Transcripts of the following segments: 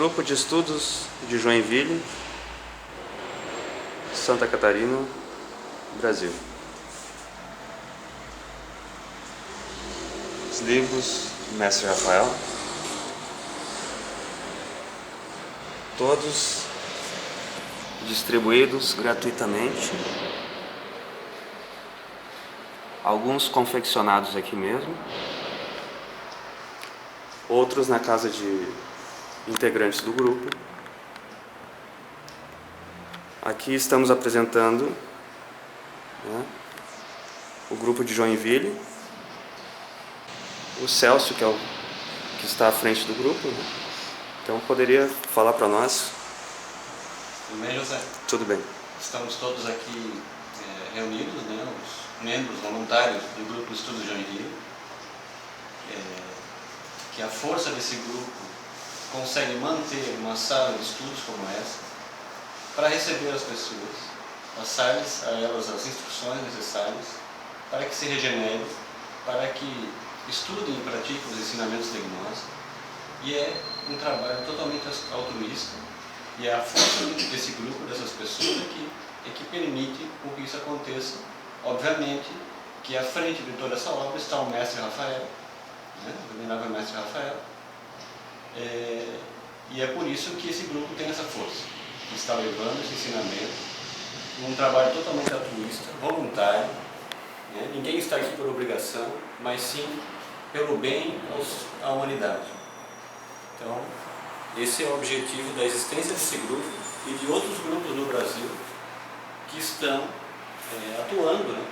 Grupo de Estudos de Joinville, Santa Catarina, Brasil. Os livros do Mestre Rafael, todos distribuídos gratuitamente, alguns confeccionados aqui mesmo, outros na casa de integrantes do grupo. Aqui estamos apresentando, né, o grupo de Joinville, o Celso, que é o que está à frente do grupo, né? Então poderia falar para nós? Tudo bem, José? Tudo bem. Estamos todos aqui reunidos, né, os membros voluntários do grupo Estudos Joinville, que a força desse grupo consegue manter uma sala de estudos como essa, para receber as pessoas, passar-lhes a elas as instruções necessárias para que se regenerem, para que estudem e pratiquem os ensinamentos da gnose. E é um trabalho totalmente altruísta, e é a força desse grupo, dessas pessoas que permite que isso aconteça. Obviamente que à frente de toda essa obra está o Mestre Rafael, né, o venerável Mestre Rafael, e é por isso que esse grupo tem essa força, que está levando esse ensinamento, um trabalho totalmente altruísta, voluntário, né? Ninguém está aqui por obrigação, mas sim pelo bem à humanidade. Então, esse é o objetivo da existência desse grupo e de outros grupos no Brasil que estão atuando, né,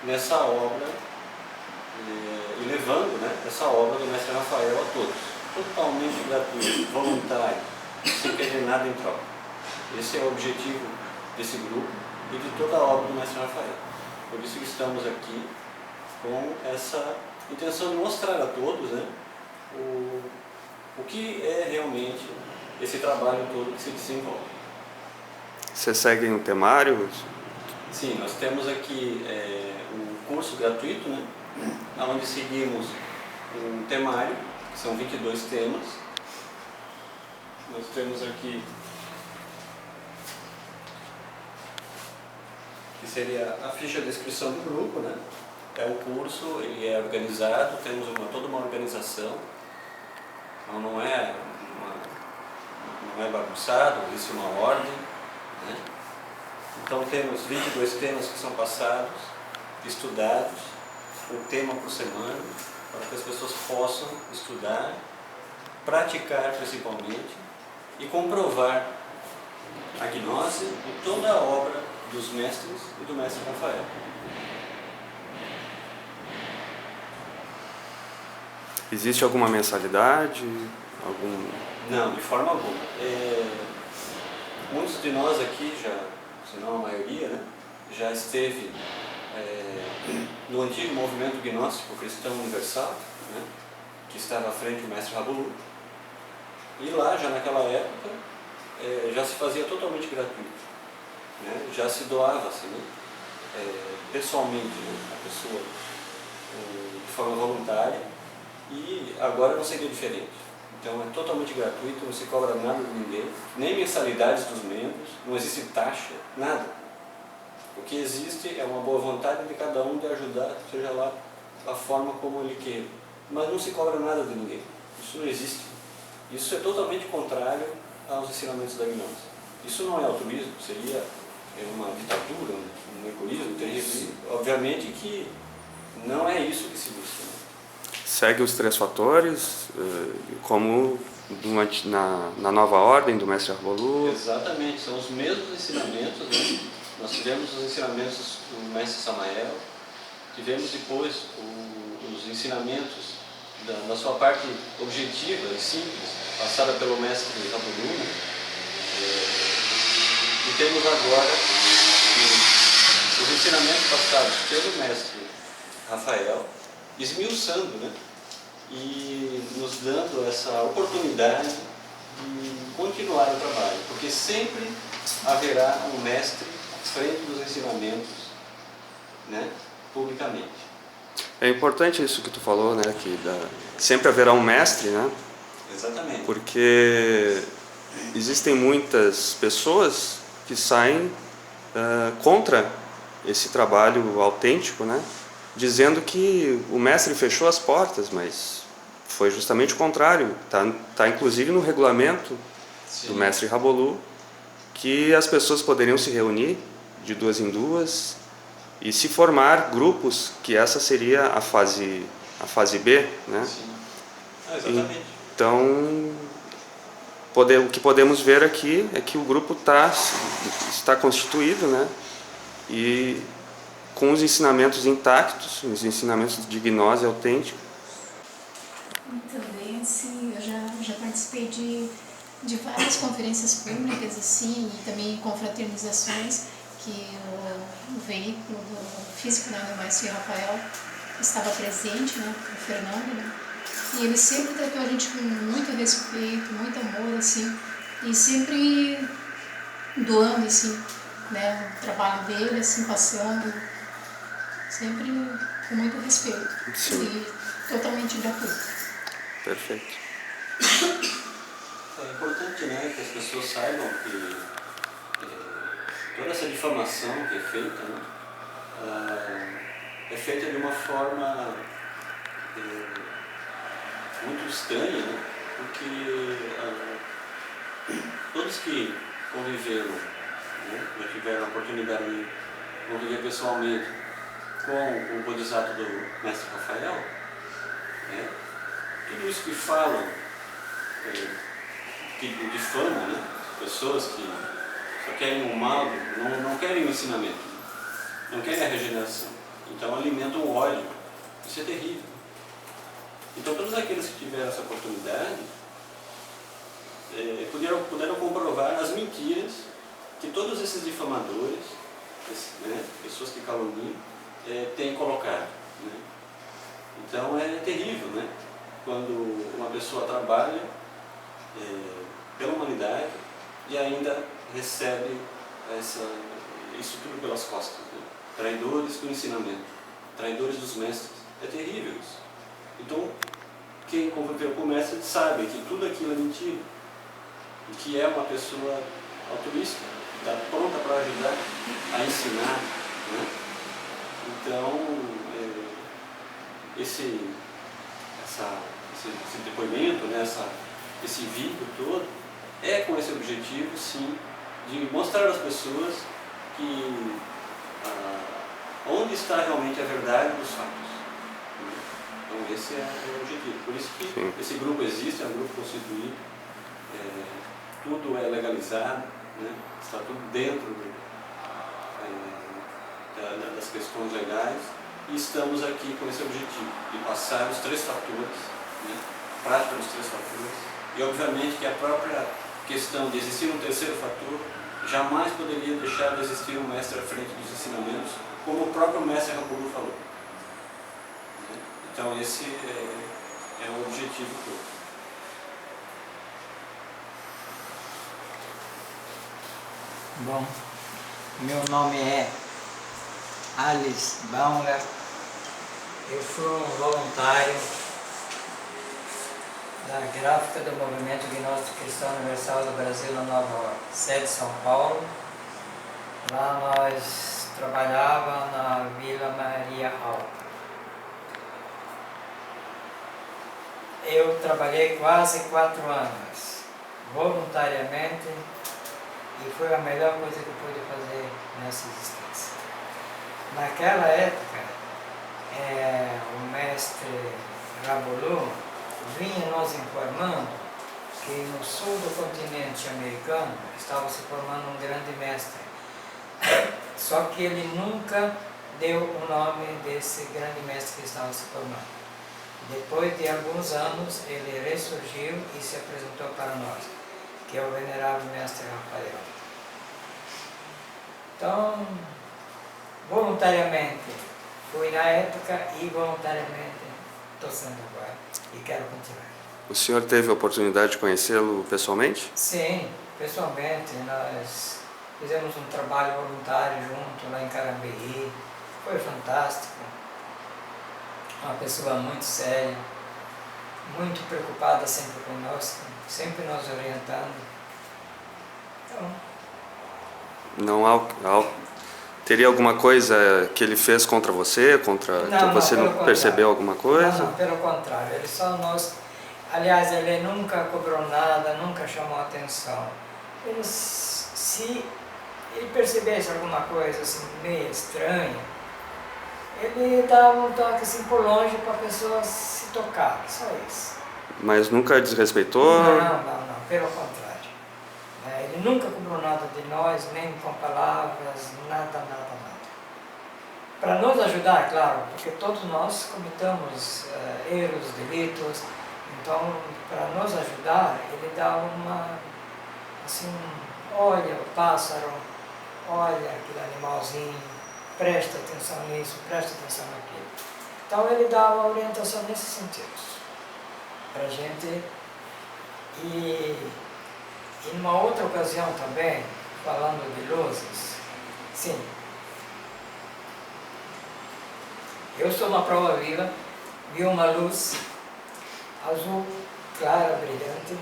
nessa obra e levando, né, essa obra do Mestre Rafael a todos, totalmente gratuito, voluntário, sem pedir nada em troca. Esse é o objetivo desse grupo e de toda a obra do Mestre Rafael. Por isso que estamos aqui com essa intenção de mostrar a todos, né, o que é realmente esse trabalho todo que se desenvolve. Vocês seguem o temário? Sim, nós temos aqui um curso gratuito, né, onde seguimos um temário, que são 22 temas. Nós temos aqui, que seria a ficha de inscrição do grupo, né? É o curso, ele é organizado, temos toda uma organização, então não é bagunçado, existe uma ordem, né? Então temos 22 temas que são passados, estudados, um tema por semana, para que as pessoas possam estudar, praticar principalmente e comprovar a gnose e toda a obra dos mestres e do Mestre Rafael. Existe alguma mensalidade? Não, de forma alguma. Muitos de nós aqui, se não a maioria, né, já esteve no antigo movimento gnóstico cristão universal, né, que estava à frente do Mestre Rabulu, e lá, já naquela época, já se fazia totalmente gratuito, né, já se doava-se, né, pessoalmente, né, a pessoa, de forma voluntária, e agora não seria diferente. Então é totalmente gratuito, não se cobra nada de ninguém, nem mensalidades dos membros, não existe taxa, nada. O que existe é uma boa vontade de cada um de ajudar, seja lá a forma como ele queira. Mas não se cobra nada de ninguém. Isso não existe. Isso é totalmente contrário aos ensinamentos da gnose. Isso não é altruísmo, seria uma ditadura, um egoísmo terrível. Obviamente que não é isso que se busca. Segue os 3 fatores, como na nova ordem do Mestre Rabolu? Exatamente, são os mesmos ensinamentos, né? Nós tivemos os ensinamentos do Mestre Samael, tivemos depois os ensinamentos da sua parte objetiva e simples, passada pelo Mestre Rabolu, e temos agora os ensinamentos passados pelo Mestre Rafael, esmiuçando, né, e nos dando essa oportunidade de continuar o trabalho, porque sempre haverá um mestre frente dos ensinamentos, né, publicamente. É importante isso que tu falou, né, que sempre haverá um mestre, né, Exatamente. Porque existem muitas pessoas que saem contra esse trabalho autêntico, né? Dizendo que o mestre fechou as portas, mas foi justamente o contrário. Tá inclusive no regulamento do mestre Rabolu que as pessoas poderiam se reunir de duas em duas e se formar grupos, que essa seria a fase B, né? Sim. Exatamente. Então, o que podemos ver aqui é que o grupo está constituído, né? E com os ensinamentos intactos, os ensinamentos de gnose autêntica. E também, assim, eu já participei de várias conferências públicas, assim, e também confraternizações, que o veículo do físico, né, do Mestre Rafael estava presente, né, o Fernando, né, e ele sempre tratou a gente com muito respeito, muito amor, assim, e sempre doando, assim, né, o trabalho dele, assim, passando, sempre com muito respeito. Sim. E totalmente gratuito. Perfeito. É importante, né, que as pessoas saibam que toda essa difamação que é feita, né, é feita de uma forma muito estranha, né, porque todos que conviveram, né, já tiveram a oportunidade de conviver pessoalmente com o Bodhisattva do Mestre Rafael, né, tudo isso que falam, que difamam, né, pessoas que só querem o mal, não querem o ensinamento, não querem a regeneração, então alimentam o ódio. Isso é terrível. Então todos aqueles que tiveram essa oportunidade puderam comprovar as mentiras que todos esses difamadores, né, pessoas que caluniam, têm colocado, né? Então é terrível, né, quando uma pessoa trabalha pela humanidade e ainda recebe isso tudo pelas costas, né? Traidores do ensinamento, traidores dos mestres. É terrível isso. Então, quem conviveu com o mestre sabe que tudo aquilo é mentira, e que é uma pessoa altruísta, está pronta para ajudar a ensinar, né? Então, esse depoimento, né, esse vídeo todo, é com esse objetivo, sim, de mostrar às pessoas que onde está realmente a verdade dos fatos. Então esse é o objetivo. Por isso que Sim. esse grupo existe, é um grupo constituído, tudo é legalizado, né? Está tudo dentro das questões legais, e estamos aqui com esse objetivo, de passar os três fatores, né? Prática dos três fatores, e obviamente que a própria questão de existir um terceiro fator jamais poderia deixar de existir um mestre à frente dos ensinamentos, como o próprio mestre Rabolu falou. Então esse é o objetivo todo. Bom, meu nome é Alice Baumler, eu fui um voluntário da gráfica do Movimento Gnóstico Cristão Universal do Brasil na Nova Ordem, sede de São Paulo. Lá nós trabalhávamos na Vila Maria Alta. Eu trabalhei quase 4 anos, voluntariamente, e foi a melhor coisa que eu pude fazer nessa existência. Naquela época, o mestre Rabolu vinha nos informando que no sul do continente americano estava se formando um grande mestre. Só que ele nunca deu o nome desse grande mestre que estava se formando. Depois de alguns anos, ele ressurgiu e se apresentou para nós, que é o venerável mestre Rafael. Então, voluntariamente fui na época e voluntariamente estou sendo agora e quero continuar. O senhor teve a oportunidade de conhecê-lo pessoalmente? Sim, pessoalmente, nós fizemos um trabalho voluntário junto lá em Carambeí, foi fantástico, uma pessoa muito séria, muito preocupada sempre conosco, sempre nos orientando. Então, teria alguma coisa que ele fez contra você? Você não percebeu alguma coisa? Não, pelo contrário, ele só nos... Aliás, ele nunca cobrou nada, nunca chamou atenção. Se ele percebesse alguma coisa assim, meio estranha, ele dava um toque assim por longe para a pessoa se tocar, só isso. Mas nunca desrespeitou? Não, pelo contrário. Ele nunca cobrou nada de nós, nem com palavras, nada. Para nos ajudar, claro, porque todos nós cometemos erros, delitos, então para nos ajudar, ele dá assim, olha o pássaro, olha aquele animalzinho, presta atenção nisso, presta atenção naquilo. Então ele dava orientação nesse sentido, para a gente. E numa outra ocasião também, falando de luzes, sim, eu sou uma prova viva, vi uma luz azul, clara, brilhante.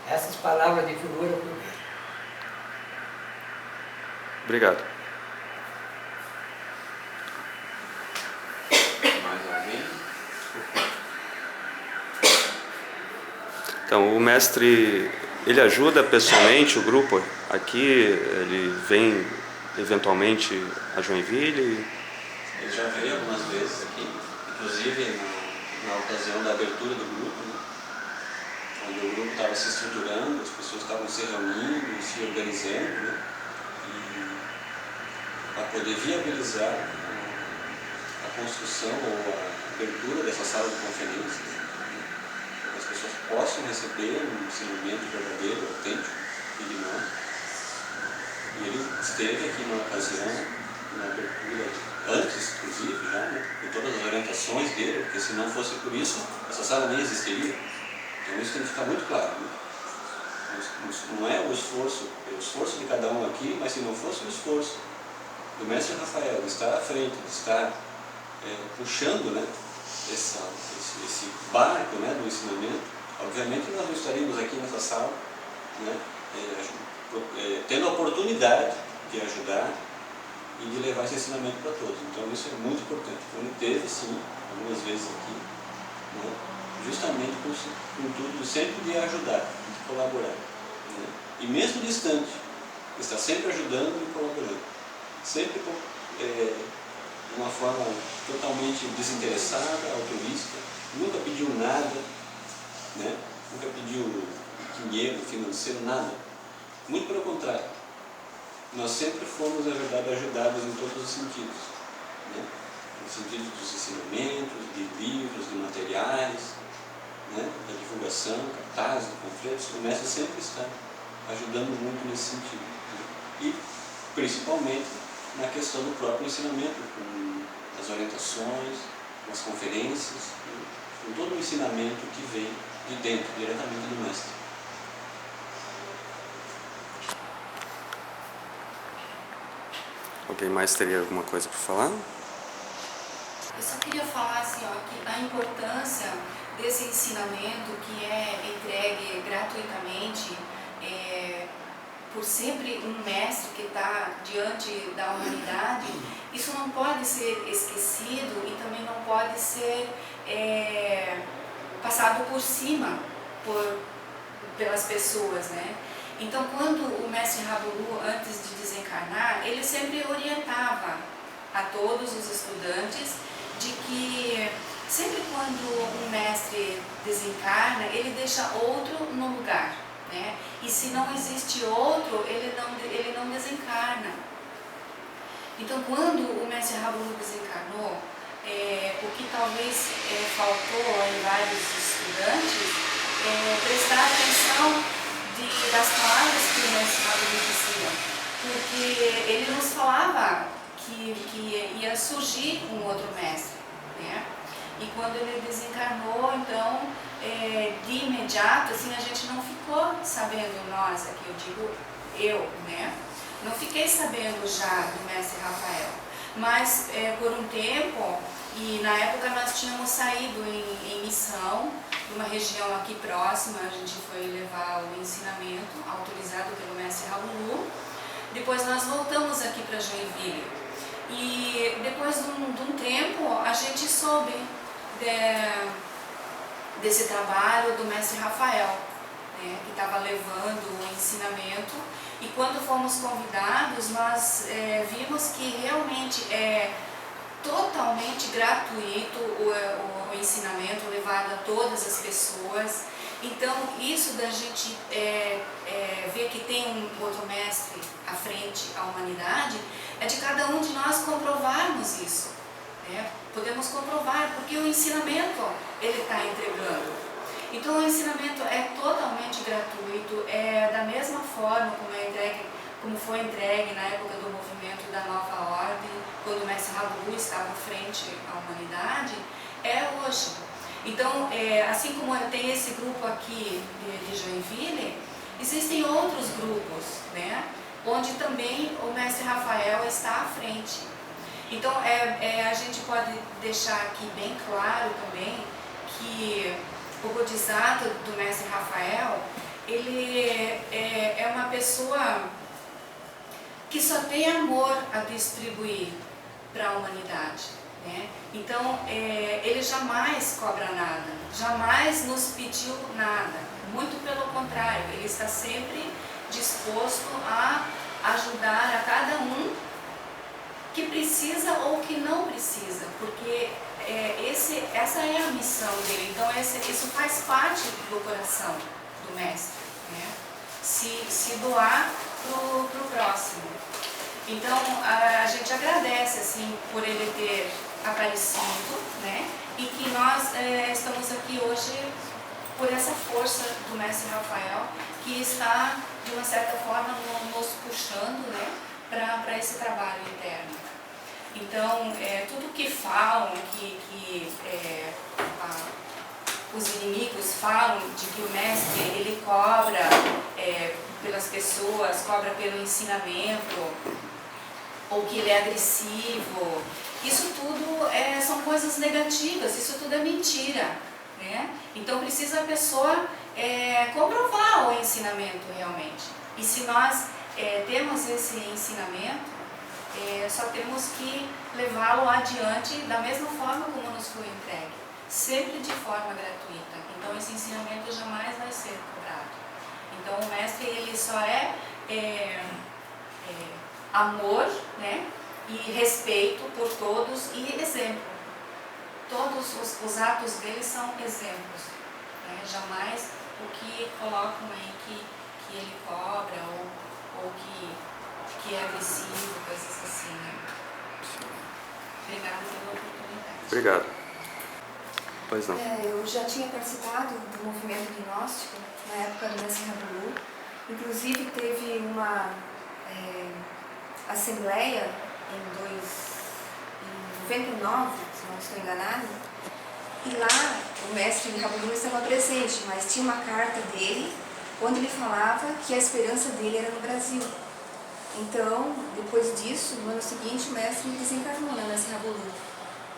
Essas palavras de figura por mim. Obrigado. Mais alguém? Então, o mestre, ele ajuda pessoalmente o grupo aqui? Ele vem eventualmente a Joinville? Ele já veio algumas vezes aqui, inclusive na ocasião da abertura do grupo, né? Onde o grupo estava se estruturando, as pessoas estavam se reunindo, se organizando, né? Para poder viabilizar a construção ou a abertura dessa sala de conferências, para que as pessoas possam receber um ensinamento verdadeiro, autêntico e gnóstico. E ele esteve aqui na ocasião, na abertura, antes, inclusive, já, né, com todas as orientações dele, porque se não fosse por isso, essa sala nem existiria. Então isso tem que ficar muito claro. Né? Não é o esforço de cada um aqui, mas se não fosse o esforço do mestre Rafael de estar à frente, de estar puxando, né, esse barco, né, do ensinamento, obviamente nós não estaríamos aqui nessa sala, né, tendo a oportunidade de ajudar e de levar esse ensinamento para todos. Então isso é muito importante. Então ele teve, sim, algumas vezes aqui, né, justamente com tudo, sempre de ajudar, de colaborar. Né? E mesmo distante, está sempre ajudando e colaborando. Sempre de uma forma totalmente desinteressada, altruísta, nunca pediu nada, né? Nunca pediu dinheiro, financeiro, nada. Muito pelo contrário. Nós sempre fomos, na verdade, ajudados em todos os sentidos. Né? No sentido dos ensinamentos, de livros, de materiais, né? Da divulgação, cartazes, de panfletos. O mestre sempre está ajudando muito nesse sentido. Né? E, principalmente, na questão do próprio ensinamento, com as orientações, com as conferências, né? Com todo o ensinamento que vem de dentro, diretamente do mestre. Alguém mais teria alguma coisa para falar? Eu só queria falar assim, que a importância desse ensinamento que é entregue gratuitamente por sempre um mestre que está diante da humanidade, isso não pode ser esquecido e também não pode ser passado por cima pelas pessoas, né? Então, quando o mestre Rabulu, antes de desencarnar, ele sempre orientava a todos os estudantes de que sempre quando um mestre desencarna, ele deixa outro no lugar, né? E se não existe outro, ele não desencarna. Então, quando o mestre Rabulu desencarnou, o que talvez faltou em vários estudantes prestar atenção das palavras que o mestre Rabulu dizia, porque ele nos falava que ia surgir um outro mestre, né? E quando ele desencarnou, então, de imediato, assim, a gente não ficou sabendo, nós aqui, eu digo eu, né? Não fiquei sabendo já do mestre Rafael, mas por um tempo E na época nós tínhamos saído em missão, numa região aqui próxima, a gente foi levar o ensinamento autorizado pelo mestre Rabulu. Depois nós voltamos aqui para Joinville. E depois de um tempo a gente soube desse trabalho do mestre Rafael, né, que estava levando o ensinamento. E quando fomos convidados, nós vimos que realmente é totalmente gratuito o ensinamento levado a todas as pessoas. Então, isso da gente ver que tem um outro mestre à frente à humanidade, é de cada um de nós comprovarmos isso. Né? Podemos comprovar, porque o ensinamento ele está entregando. Então, o ensinamento é totalmente gratuito, é da mesma forma como foi entregue na época do movimento da Nova Ordem, quando o mestre Rabulu estava à frente à humanidade, é hoje. Então, assim como tem esse grupo aqui de Joinville, existem outros grupos, né, onde também o mestre Rafael está à frente. Então, a gente pode deixar aqui bem claro também que o Bodhisattva do mestre Rafael, ele é uma pessoa que só tem amor a distribuir para a humanidade. Né? Então, ele jamais cobra nada, jamais nos pediu nada, muito pelo contrário, ele está sempre disposto a ajudar a cada um que precisa ou que não precisa, porque essa é a missão dele. Então, isso faz parte do coração do mestre, né? Se doar para o próximo. Então, a gente agradece assim, por ele ter aparecido, né? E que nós estamos aqui hoje por essa força do mestre Rafael, que está, de uma certa forma, nos puxando, né? Para esse trabalho interno. Então, tudo que falam, os inimigos falam de que o mestre ele cobra pelas pessoas, cobra pelo ensinamento, ou que ele é agressivo, isso tudo são coisas negativas, isso tudo é mentira. Né? Então precisa a pessoa comprovar o ensinamento realmente. E se nós temos esse ensinamento, só temos que levá-lo adiante da mesma forma como nos foi entregue, sempre de forma gratuita. Então esse ensinamento jamais vai ser cobrado. Então o mestre ele só amor, né, e respeito por todos e exemplo. Todos os atos dele são exemplos. Né? Jamais o que colocam aí que ele cobra ou que é agressivo, coisas assim. Né? Obrigada pela oportunidade. Obrigado. Pois não. Eu já tinha participado do movimento gnóstico na época do mestre Rabulu. Inclusive teve uma assembleia em 99, se não estou enganada, e lá o mestre Rabulu estava presente, mas tinha uma carta dele onde ele falava que a esperança dele era no Brasil. Então, depois disso, no ano seguinte, o mestre desencarnou, né, o mestre Rabulu.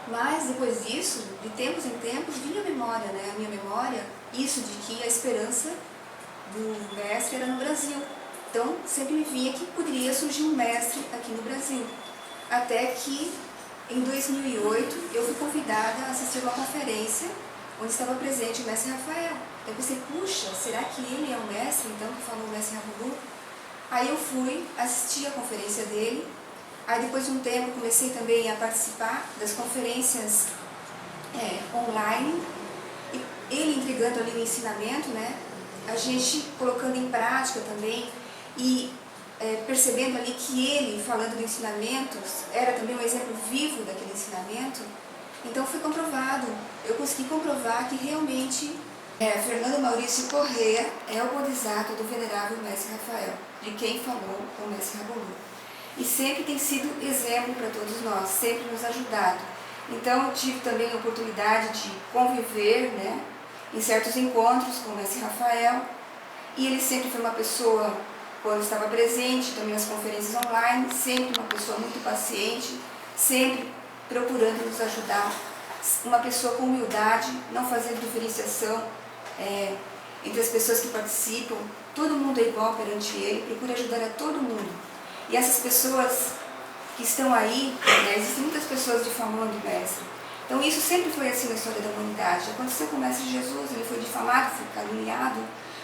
Mas depois disso, de tempos em tempos, vinha a memória, né, a minha memória, isso de que a esperança do mestre era no Brasil. Então, sempre me vinha que poderia surgir um mestre aqui no Brasil. Até que, em 2008, eu fui convidada a assistir uma conferência onde estava presente o mestre Rafael. Eu pensei, puxa, será que ele é o mestre, então, que falou o mestre Rabulu? Aí eu fui assistir a conferência dele. Aí, depois de um tempo, comecei também a participar das conferências online. E ele entregando ali o ensinamento, né? A gente colocando em prática também e percebendo ali que ele, falando de ensinamentos, era também um exemplo vivo daquele ensinamento. Então foi comprovado, eu consegui comprovar que realmente Fernando Maurício Corrêa é o Bodhisattva do Venerável Mestre Rafael, de quem falou o Mestre Rabulu. E sempre tem sido exemplo para todos nós, sempre nos ajudado. Então eu tive também a oportunidade de conviver, né, em certos encontros com o Mestre Rafael, e ele sempre foi uma pessoa, quando estava presente, também nas conferências online, sempre uma pessoa muito paciente, sempre procurando nos ajudar. Uma pessoa com humildade, não fazendo diferenciação entre as pessoas que participam. Todo mundo é igual perante ele, procura ajudar a todo mundo. E essas pessoas que estão aí, existem muitas pessoas difamando o Mestre. Então isso sempre foi assim na história da humanidade. Aconteceu com o Mestre Jesus, ele foi difamado, foi caluniado,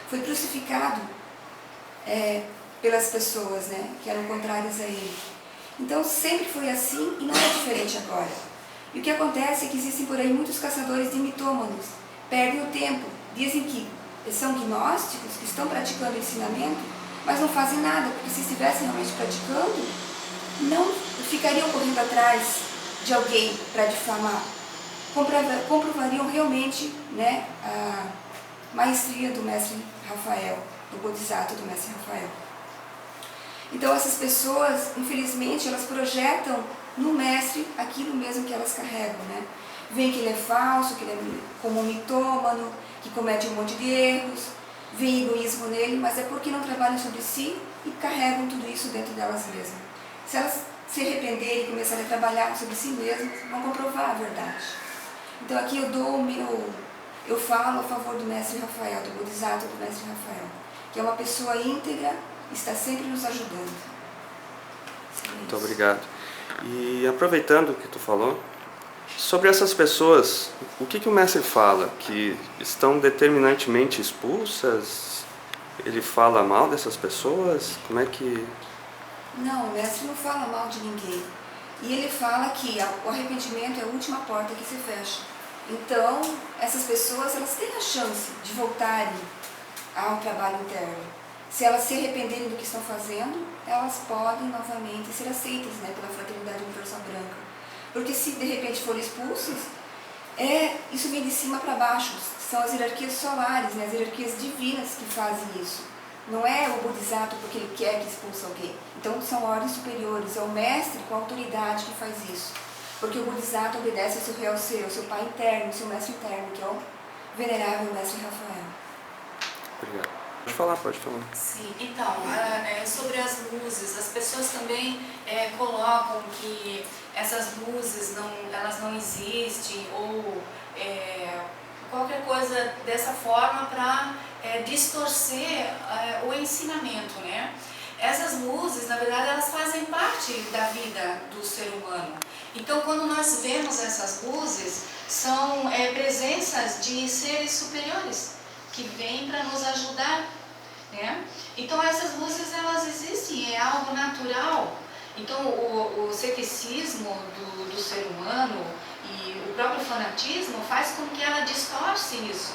foi crucificado pelas pessoas, que eram contrárias a ele. Então sempre foi assim e não é diferente agora. E o que acontece é que existem por aí muitos caçadores de mitômanos, perdem o tempo, dizem que são gnósticos, que estão praticando o ensinamento, mas não fazem nada, porque se estivessem realmente praticando, não ficariam correndo atrás de alguém para difamar, comprovariam realmente a maestria do Mestre Rafael, do Bodhisattva do Mestre Rafael. Então essas pessoas, infelizmente, elas projetam no Mestre aquilo mesmo que elas carregam, Vêem que ele é falso, que ele é como um mitômano, que comete um monte de erros, vê egoísmo nele, mas é porque não trabalham sobre si e carregam tudo isso dentro delas mesmas. Se elas se arrependerem e começarem a trabalhar sobre si mesmas, vão comprovar a verdade. Então aqui eu falo a favor do Mestre Rafael, do Bodhisattva do Mestre Rafael, que é uma pessoa íntegra, está sempre nos ajudando. Muito obrigado. E aproveitando o que tu falou, sobre essas pessoas, o que o Mestre fala? Que estão determinantemente expulsas? Ele fala mal dessas pessoas? Como é que... Não, o Mestre não fala mal de ninguém. E ele fala que o arrependimento é a última porta que se fecha. Então, essas pessoas, elas têm a chance de voltarem ao trabalho interno. Se elas se arrependerem do que estão fazendo, elas podem novamente ser aceitas pela Fraternidade Universal Branca. Porque se de repente forem expulsos, isso vem de cima para baixo. São as hierarquias solares, as hierarquias divinas que fazem isso. Não é o Bodhisattva porque ele quer que expulse alguém. Então são ordens superiores, é o Mestre com a autoridade que faz isso. Porque o Bodhisattva obedece ao seu real ser, ao seu Pai interno, ao seu Mestre interno, que é o venerável Mestre Rafael. Obrigado. Pode falar. Sim, então, sobre as luzes, as pessoas também colocam que essas luzes elas não existem ou qualquer coisa dessa forma para distorcer o ensinamento, Essas luzes, na verdade, elas fazem parte da vida do ser humano. Então, quando nós vemos essas luzes, são presenças de seres superiores que vêm para nos ajudar, Então essas luzes, elas existem, é algo natural. Então o ceticismo do ser humano e o próprio fanatismo faz com que ela distorce isso,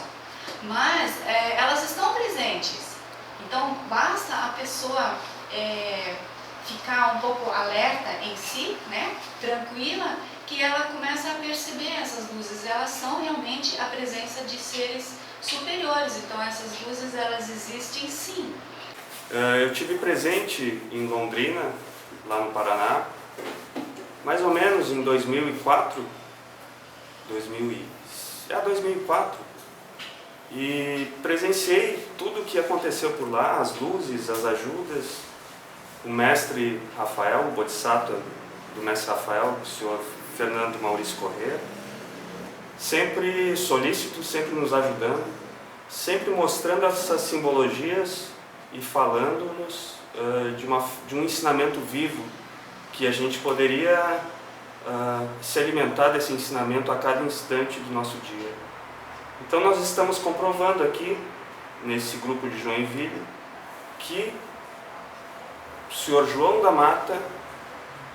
mas elas estão presentes. Então basta a pessoa ficar um pouco alerta em si, tranquila, que ela começa a perceber essas luzes. Elas são realmente a presença de seres superiores. Então essas luzes, elas existem sim. Eu tive presente em Londrina, lá no Paraná, mais ou menos em 2004, e presenciei tudo o que aconteceu por lá, as luzes, as ajudas. O Mestre Rafael, o Bodhisattva do Mestre Rafael, o senhor Fernando Maurício Corrêa, sempre solícito, sempre nos ajudando, sempre mostrando essas simbologias e falando-nos de um ensinamento vivo, que a gente poderia se alimentar desse ensinamento a cada instante do nosso dia. Então nós estamos comprovando aqui, nesse grupo de Joinville, que o senhor João da Mata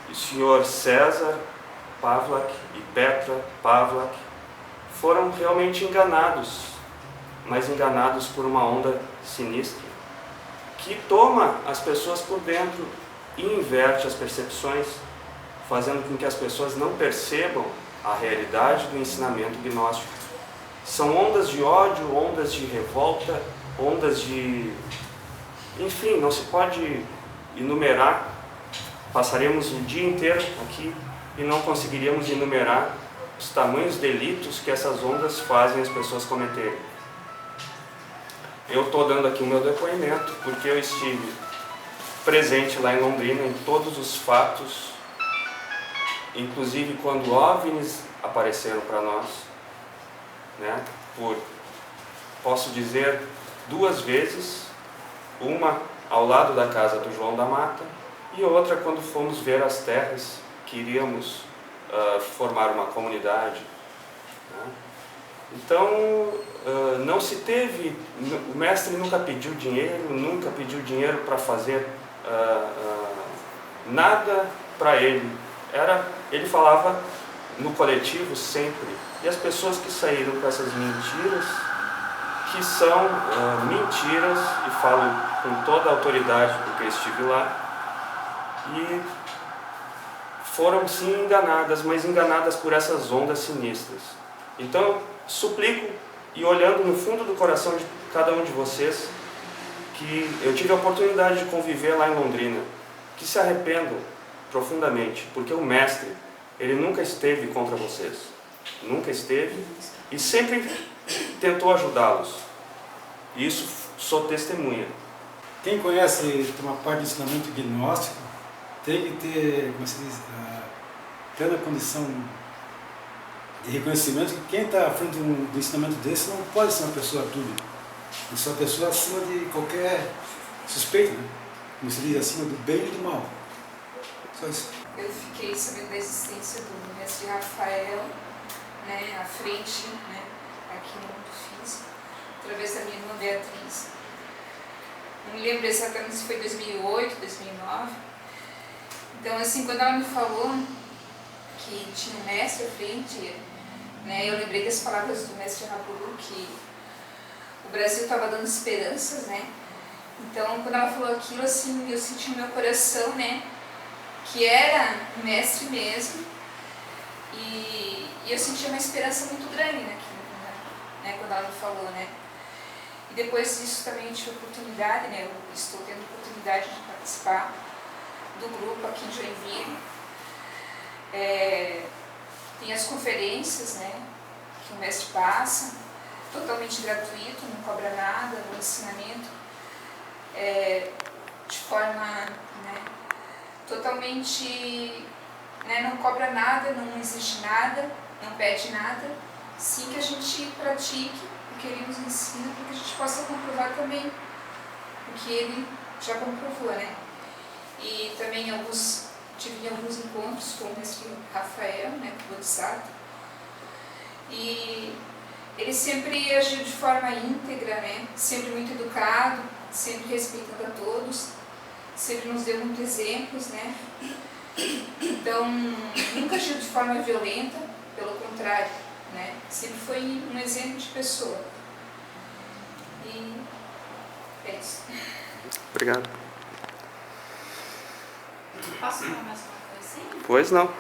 e o senhor César Pavlak e Petra Pavlak foram realmente enganados, mas enganados por uma onda sinistra, que toma as pessoas por dentro e inverte as percepções, fazendo com que as pessoas não percebam a realidade do ensinamento gnóstico. São ondas de ódio, ondas de revolta, ondas de... Enfim, não se pode enumerar. Passaríamos o dia inteiro aqui e não conseguiríamos enumerar os tamanhos delitos que essas ondas fazem as pessoas cometerem. Eu estou dando aqui o meu depoimento porque eu estive presente lá em Londrina em todos os fatos inclusive quando OVNIs apareceram para nós, né? Posso dizer 2 vezes, uma ao lado da casa do João da Mata e outra quando fomos ver as terras que iríamos formar uma comunidade, né? Então, não se teve, o mestre nunca pediu dinheiro para fazer nada para ele. Ele falava no coletivo sempre, e as pessoas que saíram com essas mentiras, que são mentiras, e falo com toda a autoridade porque eu estive lá, e foram sim enganadas, mas enganadas por essas ondas sinistras. Então, suplico, e olhando no fundo do coração de cada um de vocês, que eu tive a oportunidade de conviver lá em Londrina, que se arrependam profundamente, porque o mestre, ele nunca esteve contra vocês, nunca esteve, e sempre tentou ajudá-los. E isso sou testemunha. Quem conhece uma parte do ensinamento gnóstico tem que ter, como se diz, plena condição de reconhecimento que quem está à frente do ensinamento desse não pode ser uma pessoa tudo. É só uma pessoa acima de qualquer suspeita, né? Como se diz, acima do bem e do mal. Só isso. Eu fiquei sabendo da existência do mestre Rafael, né, à frente, né, aqui no mundo físico, através da minha irmã Beatriz. Não me lembro exatamente se foi 2008, 2009. Então, assim, quando ela me falou que tinha um mestre à frente, né, eu lembrei das palavras do mestre Rabulu, que o Brasil estava dando esperanças, né? Então, quando ela falou aquilo, assim, eu senti no meu coração, né, que era um mestre mesmo, e eu senti uma esperança muito grande naquilo, né, quando ela me falou, né? E depois disso também eu tive a oportunidade, né, eu estou tendo a oportunidade de participar do grupo aqui em Joinville. Tem as conferências, né, que o mestre passa, totalmente gratuito, não cobra nada, o ensinamento de forma, né, totalmente, né, não cobra nada, não exige nada, não pede nada, sim que a gente pratique o que ele nos ensina, para que a gente possa comprovar também o que ele já comprovou, né. E também tive alguns encontros com o mestre Rafael, né, o Bodhisattva, e ele sempre agiu de forma íntegra, né, sempre muito educado, sempre respeitando a todos, sempre nos deu muitos exemplos, né. Então, nunca agiu de forma violenta, pelo contrário, né, sempre foi um exemplo de pessoa. E é isso. Obrigado. Posso falar mais uma coisinha? Pois não.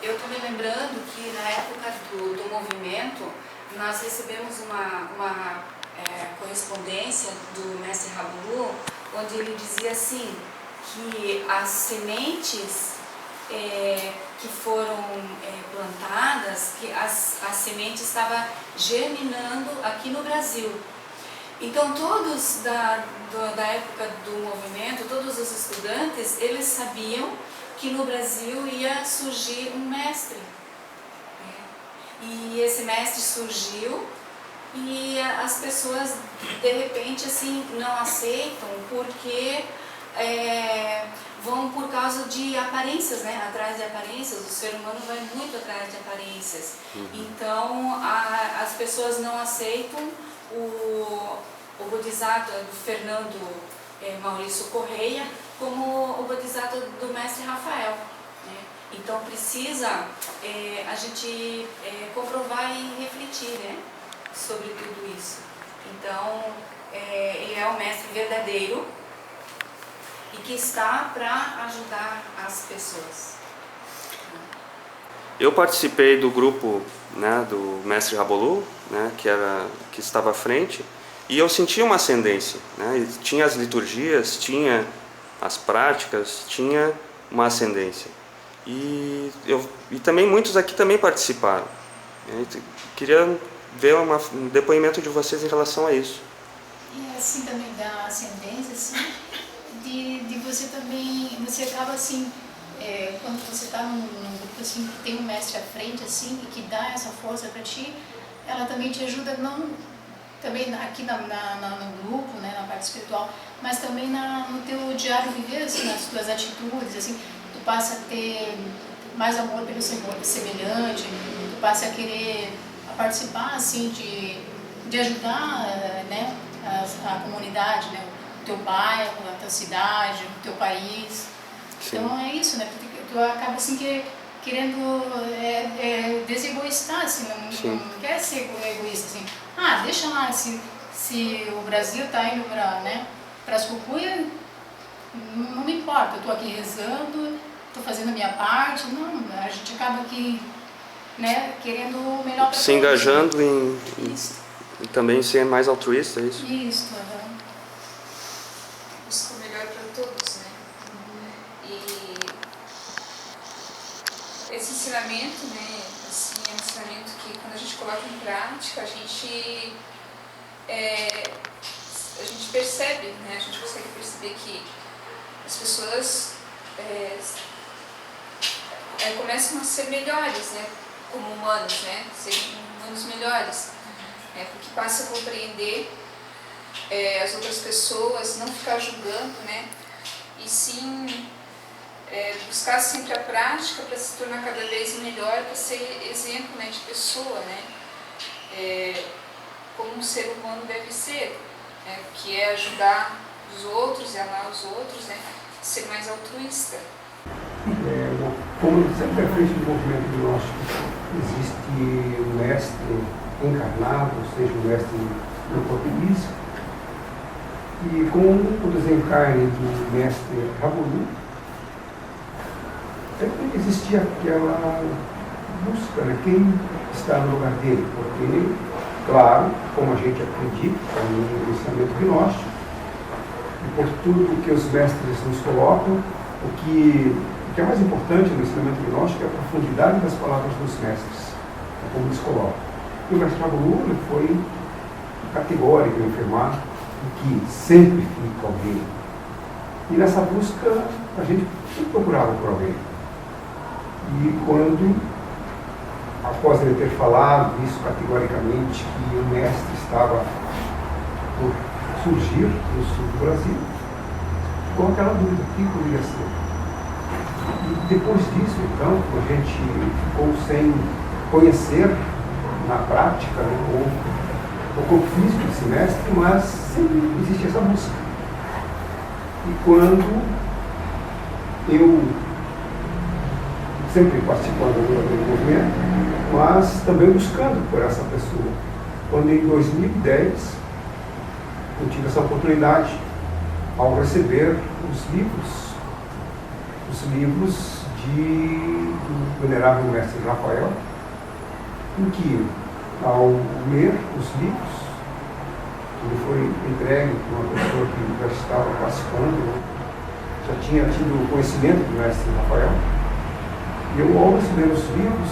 Eu estou me lembrando que na época do movimento, nós recebemos uma correspondência do mestre Rabulu, onde ele dizia assim, que as sementes que foram plantadas, que a semente estava germinando aqui no Brasil. Então todos da época do movimento, todos os estudantes, eles sabiam que no Brasil ia surgir um mestre. E esse mestre surgiu e as pessoas de repente assim não aceitam porque vão por causa de aparências, né? Atrás de aparências, o ser humano vai muito atrás de aparências. Então as pessoas não aceitam o Bodhisattva do Fernando Maurício Correia como o Bodhisattva do mestre Rafael, né? Então precisa a gente comprovar e refletir, né, sobre tudo isso. Então ele é o mestre verdadeiro e que está para ajudar as pessoas. Eu participei do grupo, né, do mestre Rabolu, né, que estava à frente, e eu sentia uma ascendência, né? Tinha as liturgias, tinha as práticas, tinha uma ascendência. E também muitos aqui também participaram. Queria ver um depoimento de vocês em relação a isso. E assim também da ascendência, assim, de você também, você acaba assim, quando você está num grupo assim, que tem um mestre à frente assim, e que dá essa força para ti, ela também te ajuda, não também aqui no grupo, né, na parte espiritual, mas também no teu diário viver, assim, nas tuas atitudes, assim, tu passa a ter mais amor pelo semelhante, tu passa a querer participar, assim, de ajudar, né, a comunidade, né, o teu bairro, a tua cidade, o teu país. Sim. Então é isso, né, tu acaba assim querendo desegoístar, assim, não quer ser egoísta, assim, deixa lá, se o Brasil está indo para, né, as cucuias, não me importa, eu estou aqui rezando, estou fazendo a minha parte, não, a gente acaba aqui, né, querendo o melhor para se engajando em também ser mais altruísta, é isso? Isso, Busca o melhor para todos, né? E esse ensinamento, né, assim, é um ensinamento que quando a gente coloca em prática, a gente percebe, né, a gente consegue perceber que as pessoas começam a ser melhores, né, como humanos, né, serem humanos melhores, porque passa a compreender as outras pessoas, não ficar julgando, né, e sim buscar sempre a prática para se tornar cada vez melhor, para ser exemplo, né, de pessoa, né, como um ser humano deve ser, né, que é ajudar os outros e amar os outros, né, ser mais altruísta. Como sempre à frente do movimento gnóstico, existe um mestre encarnado, ou seja, um mestre no corpo físico, e com o desencarne do mestre Rabulu, sempre existia aquela busca, né? Quem está no lugar dele, porque, claro, como a gente acredita no ensinamento gnóstico, e por tudo que os mestres nos colocam, o que é mais importante no ensinamento gnóstico é a profundidade das palavras dos mestres, como eles colocam. E o mestre Rabulu foi categórico em afirmar que sempre fica alguém. E nessa busca a gente sempre procurava por alguém. E quando, após ele ter falado isso categoricamente, que o mestre estava por surgir no sul do Brasil, ficou aquela dúvida, o que poderia ser? E depois disso, então, a gente ficou sem conhecer na prática, né, o corpo físico desse mestre, mas sempre existe essa busca. E quando eu sempre participando do movimento, mas também buscando por essa pessoa. Quando em 2010 eu tive essa oportunidade ao receber os livros do venerável mestre Rafael, em que, ao ler os livros, ele foi entregue por uma pessoa que já estava participando, já tinha tido conhecimento do mestre Rafael. E eu, ao receber os livros,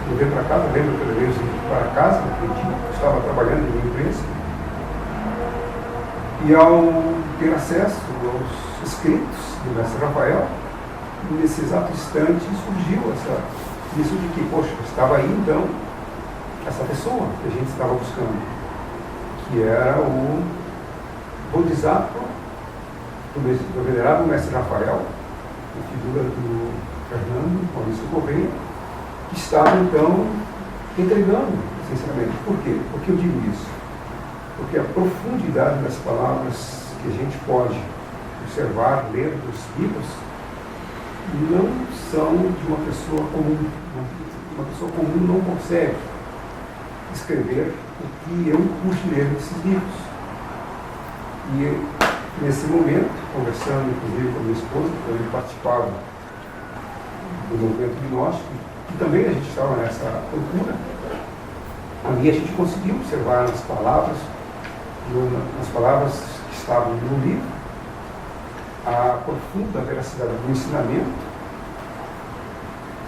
eu veio para casa, lembro que eu levei os livros para casa, naquele dia, eu estava trabalhando em uma empresa, e ao ter acesso aos escritos do mestre Rafael, nesse exato instante surgiu isso de que, poxa, estava aí então essa pessoa que a gente estava buscando, que era o Bodhisattva do venerável mestre Rafael, a figura do Fernando Maurício Correia, que estava então entregando esse ensinamento. Por quê? Por que eu digo isso? Porque a profundidade das palavras que a gente pode observar, ler dos livros, não são de uma pessoa comum. Uma pessoa comum não consegue escrever o que eu pude ler nesses livros. E nesse momento, conversando inclusive com a minha esposa, que também participava do movimento gnóstico, e também a gente estava nessa procura, ali a gente conseguiu observar nas palavras que estavam no livro, a profunda veracidade do ensinamento,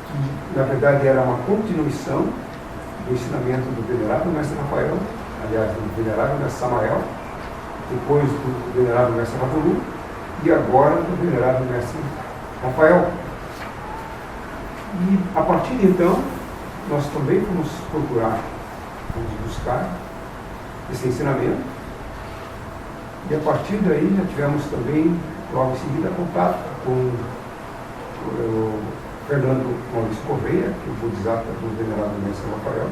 que na verdade era uma continuação do ensinamento do venerável mestre Rafael, aliás, do venerável mestre Samael, depois do venerável mestre Rabulu, e agora do venerável mestre Rafael. E a partir de então, nós também fomos procurar, fomos buscar esse ensinamento. E a partir daí já tivemos também, logo em seguida, contato com o Fernando Maurício Correia, que é o Bodhisattva do Venerável Mestre Rafael,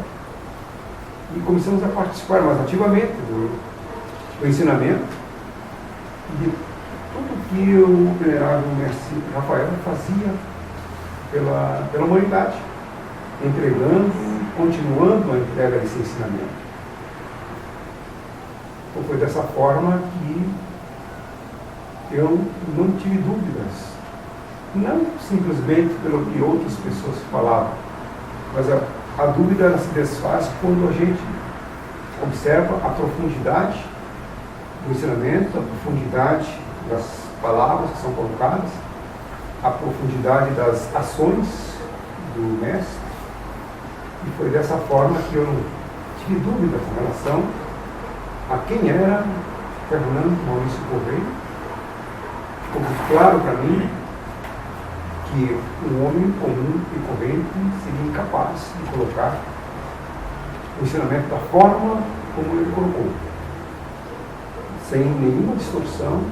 e começamos a participar mais ativamente do ensinamento e de tudo que o Venerável Mestre Rafael fazia pela humanidade, entregando, continuando a entrega desse ensinamento. Então foi dessa forma que eu não tive dúvidas, não simplesmente pelo que outras pessoas falavam, mas a dúvida ela se desfaz quando a gente observa a profundidade do ensinamento, a profundidade das palavras que são colocadas, a profundidade das ações do Mestre. E foi dessa forma que eu não tive dúvida com relação a quem era Fernando Maurício Correia. Ficou muito claro para mim que um homem comum e corrente seria incapaz de colocar o ensinamento da forma como ele colocou, sem nenhuma distorção,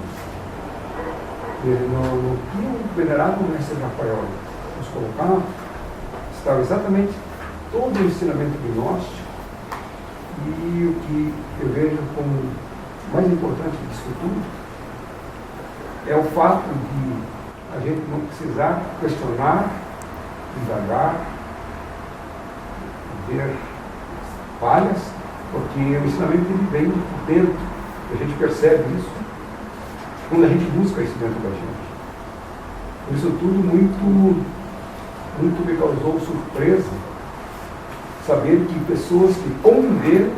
no que o Venerável Mestre Rafael nos colocava, estava exatamente todo o ensinamento gnóstico. E o que eu vejo como mais importante disso tudo é o fato de a gente não precisar questionar, indagar, ver falhas, porque o ensinamento ele vem por dentro. A gente percebe isso quando a gente busca isso dentro da gente. Por isso tudo muito me causou surpresa saber que pessoas que conviveram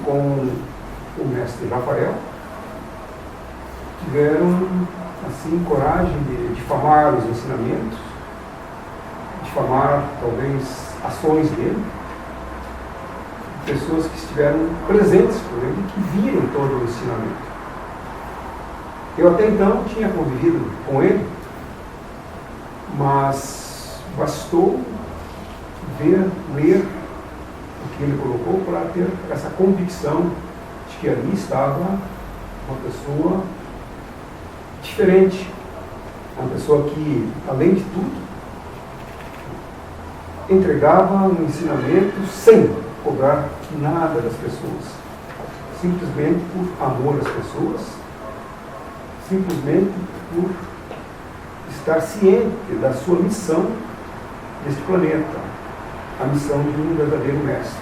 com o Mestre Rafael tiveram assim coragem de difamar os ensinamentos, difamar talvez ações dele, pessoas que estiveram presentes com ele e que viram todo o ensinamento. Eu até então tinha convivido com ele, mas bastou ler o que ele colocou para ter essa convicção de que ali estava uma pessoa diferente, uma pessoa que, além de tudo, entregava um ensinamento sem cobrar nada das pessoas, simplesmente por amor às pessoas, simplesmente por estar ciente da sua missão neste planeta, a missão de um verdadeiro mestre.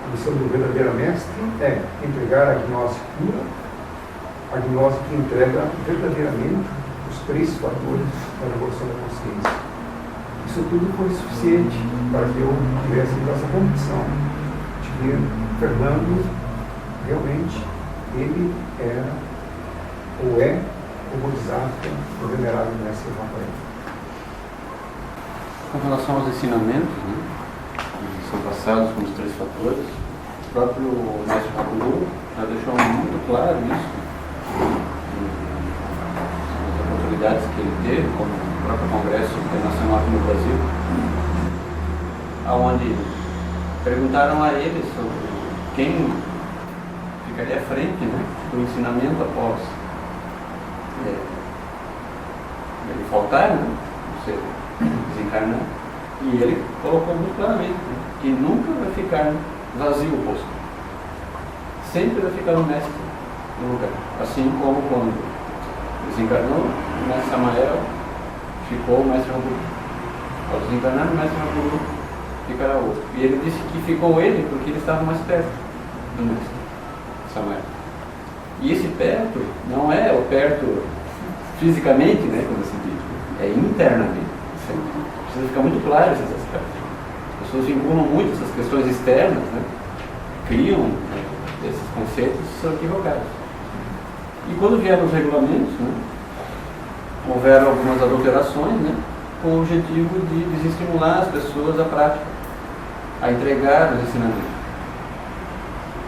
A missão do verdadeiro mestre é entregar a gnose pura, a gnose que entrega verdadeiramente os 3 fatores da revolução da consciência. Isso tudo foi suficiente para que eu tivesse essa convicção de que Fernando realmente ele era ou é o Bodhisattva do Venerável Mestre Rafael. Com relação aos ensinamentos, que são passados com os 3 fatores, o próprio Mestre Rabulu já deixou muito claro isso nas oportunidades que ele teve, como o próprio Congresso Internacional aqui no Brasil, onde perguntaram a ele sobre quem ficaria à frente do ensinamento após ele faltar, você desencarnar, e ele colocou muito claramente que nunca vai ficar vazio o posto, sempre vai ficar o mestre no lugar, assim como quando desencarnou o mestre Samael, ficou o mestre Rabulu. Ao desencarnar o mestre Rabulu, ficará outro, e ele disse que ficou ele porque ele estava mais perto do mestre Samael. E esse perto não é o perto fisicamente, como se diz, é internamente. Precisa ficar muito claro esses aspectos. As pessoas vinculam muito essas questões externas, criam esses conceitos que são equivocados. E quando vieram os regulamentos, houveram algumas adulterações, com o objetivo de desestimular as pessoas à prática, a entregar os ensinamentos.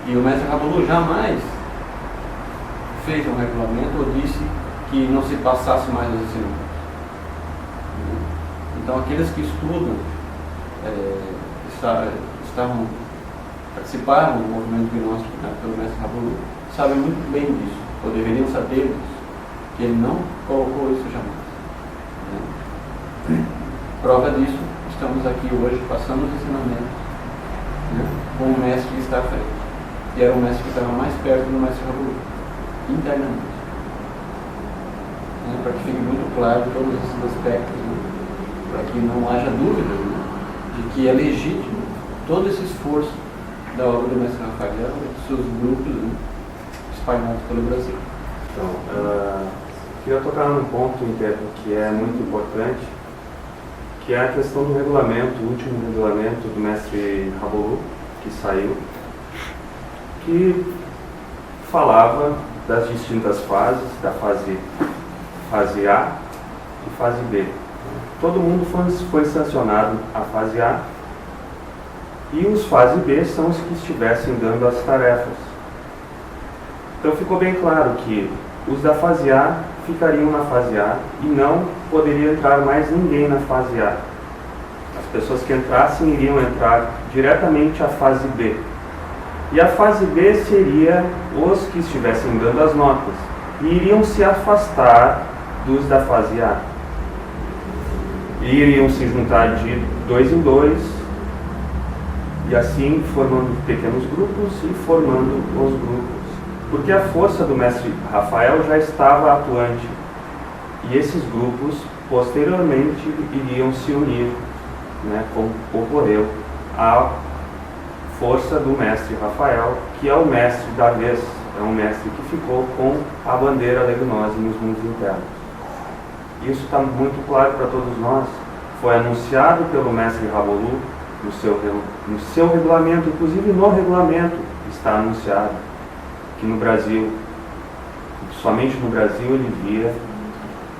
E o mestre Rabulu jamais fez um regulamento ou disse que não se passasse mais os ensinamentos. Então, aqueles que estudam, participaram do movimento gnóstico, né, pelo mestre Rabolu, sabem muito bem disso, ou deveriam saber disso, que ele não colocou isso jamais. Né? Prova disso, estamos aqui hoje passando os ensinamentos, né, com o mestre que está à frente. E era o mestre que estava mais perto do mestre Rabolu, internamente. Né, para que fique muito claro todos esses aspectos, né, para que não haja dúvida, né, de que é legítimo todo esse esforço da obra do mestre Rafael e dos seus grupos, né, espalhados pelo Brasil. Então, queria tocar num ponto que é muito importante, que é a questão do regulamento, o último regulamento do mestre Rabolu, que saiu, que falava das distintas fases, da fase A e fase B. Todo mundo foi sancionado a fase A, e os fase B são os que estivessem dando as tarefas. Então ficou bem claro que os da fase A ficariam na fase A e não poderia entrar mais ninguém na fase A. As pessoas que entrassem iriam entrar diretamente à fase B. E a fase B seria os que estivessem dando as notas e iriam se afastar dos da fase A. E iriam se juntar de 2 em 2 e assim formando pequenos grupos e formando os grupos. Porque a força do mestre Rafael já estava atuante e esses grupos posteriormente iriam se unir, né, como ocorreu a força do mestre Rafael, que é o mestre da vez, é um mestre que ficou com a bandeira legnose nos mundos internos. Isso está muito claro para todos nós, foi anunciado pelo mestre Rabolu no seu regulamento, inclusive no regulamento está anunciado que no Brasil, somente no Brasil ele via